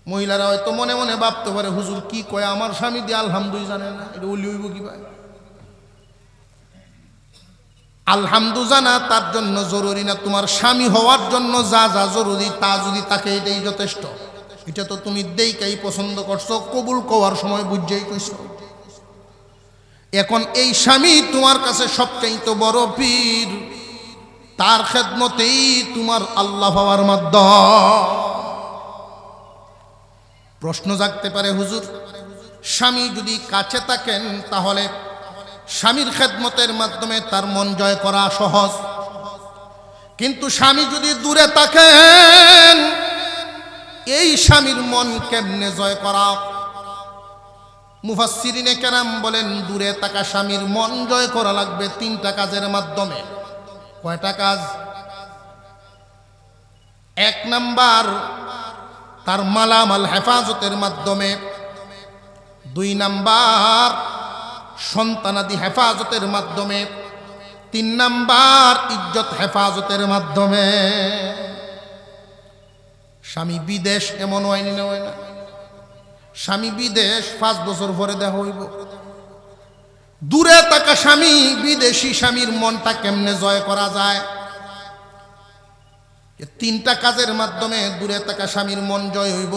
মহিলারা হয়তো মনে মনে ভাবতে পারে, হুজুর কি কয়, আমার স্বামী দিয়ে আলহামদুলিল্লাহ জানে না, এটা অলি হইব কি ভাই? আলহামদু জানা তার জন্য জরুরি না, তোমার স্বামী হওয়ার জন্য যা যা জরুরি তা যদি তাকে এটাই যথেষ্ট। এটা তো তুমি দেইকাই পছন্দ করছো, কবুল কওয়ার সময় বুঝেই কইছো। এখন এই স্বামী তোমার কাছে সবচেয়ে বড় পীর, তার খেদমতেই তোমার আল্লাহ পাওয়ার মাধ্যম। প্রশ্ন জাগতে পারে, হুজুর স্বামী যদি কাছে থাকেন, তাহলে স্বামীর খেদমতের মাধ্যমে তার মন জয় করা সহজ। কিন্তু স্বামী যদি দূরে থাকেন, এই স্বামীর মন কেমনে জয় করা? মুফাসসিরিনে কেরাম বলেন, দূরে থাকা স্বামীর মন জয় করা লাগবে 3টা কাজের মাধ্যমে। কয়টা কাজ? 1 নাম্বার, তার মালামাল হেফাজতের মাধ্যমে। 2 নাম্বার, সন্তানাদি হেফাজতের মাধ্যমে। 3 নাম্বার, ইজ্জত হেফাজতের মাধ্যমে। স্বামী বিদেশ, এমন হয়নি না, হয় না? স্বামী বিদেশ, 5 বছর পরে দেখা হইব। দূরে থাকা স্বামী, বিদেশি স্বামীর মনটা কেমনে জয় করা যায়? 3টা কাজের মাধ্যমে দূরে থাকা স্বামীর মন জয় হইব।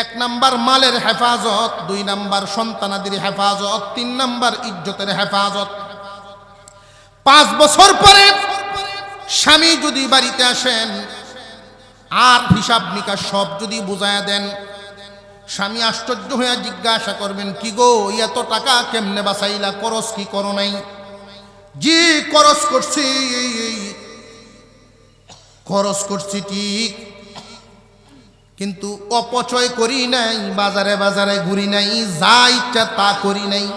1 নাম্বার মালের হেফাজত, 2 নাম্বার সন্তানাদির হেফাজত, 3 নাম্বার ইজ্জতের হেফাজত। 5 বছর পরে স্বামী যদি বাড়িতে আসেন, আর হিসাব নিকাশ সব যদি বুঝায়া দেন, স্বামী আশ্চর্য হইয়া জিজ্ঞাসা করবেন, কি গো, এত টাকা কেমনে বাঁচাইলা, খরচ কি করো নাই? জি খরচ করছি ঠিক, কিন্তু অপচয় করি নাই, বাজারে বাজারে ঘুরি নাই, যা ইচ্ছা তা করি নাই।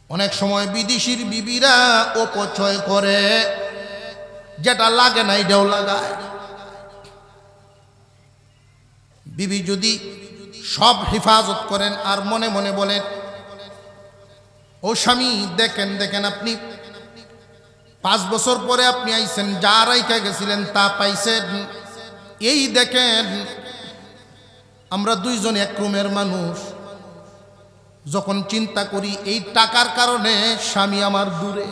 অনেক সময় বিদেশির বিবিরা অপচয় করে, যেটা লাগে না এটাও লাগায়। বিবি যদি সব হেফাজত করেন আর মনে মনে বলেন, ও স্বামী দেখেন দেখেন, আপনি 5 বছর পরে আপনি আইছেন, যা রাইখা গেছিলেন তা পাইছেন, এই দেখেন আমরা দুইজন এক রুমের মানুষ। যখন চিন্তা করি এই টাকার কারণে স্বামী আমার দূরে,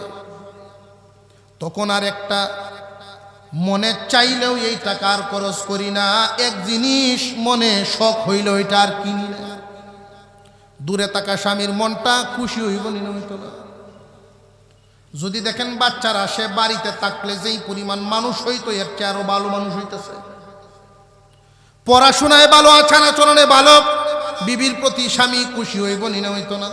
তখন আর একটা মনে চাইলেও এই টাকার খরচ করি না। এক জিনিস মনে শখ হইল, এটা আর কিনি না। দূরে থাকা স্বামীর মনটা খুশি হইব না, হইতো না। যদি দেখেন বাচ্চারা সে বাড়িতে থাকলে যেই পরিমাণ মানুষ হইতো, এর চেয়ে আরো ভালো মানুষ হইতেছে, পড়াশোনায় ভালো, আচার আচরণে ভালো, বিবির প্রতি স্বামী খুশি হইব না, হইতো না।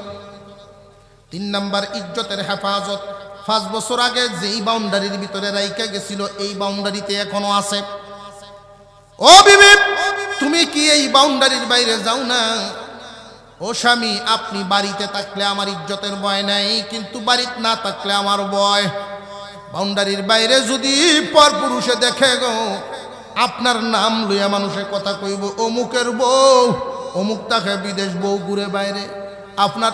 3 নাম্বার ইজ্জতের হেফাজত। 5 বছর আগে যেই বাউন্ডারির ভিতরে রাইখা গেছিল, এই বাউন্ডারিতে এখনো আছে। ও বিবি, তুমি কি এই বাউন্ডারির বাইরে যাও না? ও স্বামী, আপনি বাড়িতে থাকলে আমার ইজ্জতের ভয় নাই, কিন্তু বাড়িতে না থাকলে আমার ভয়। বাউন্ডারির বাইরে যদি পরপুরুষে দেখে গো, আপনার নাম লইয়া মানুষের কথা কইব, অমুকের বউ, অমুক তাকে বিদেশ বউ ঘুরে বাইরে, আপনার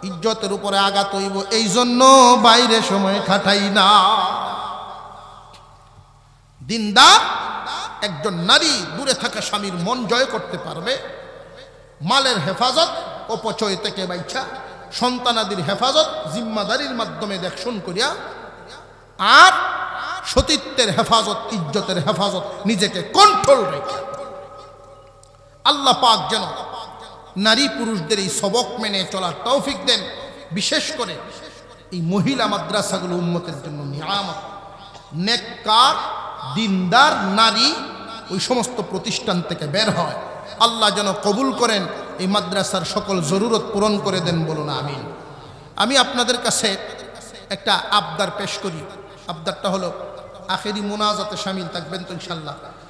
ইজ্জতের উপরে আঘাত হইব। এই জন্য বাইরে সময় খাটাই না। দিনদার একজন নারী দূরে থাকা স্বামীর মন জয় করতে পারবে। মালের হেফাজত অপচয় থেকে বাইছা, সন্তানাদির হেফাজত জিম্মাদারির মাধ্যমে দেখশন করিয়া, আর সতীত্বের হেফাজত, ইজ্জতের হেফাজত নিজেকে কন্ট্রোল রেখে। আল্লাহ পাক যেন নারী পুরুষদের এই সবক মেনে চলার তৌফিক দেন। বিশেষ করে এই মহিলা মাদ্রাসাগুলো উম্মতের জন্য নিয়ামত। নেককার দিনদার নারী ওই সমস্ত প্রতিষ্ঠান থেকে বের হয়। আল্লাহ যেন কবুল করেন, এই মাদ্রাসার সকল জরুরত পূরণ করে দেন, বলুন আমিন। আমি আপনাদের কাছে একটা আবদার পেশ করি। আবদারটা হলো, আখেরি মোনাজাতে শামিল থাকবেন তো ইনশাল্লাহ।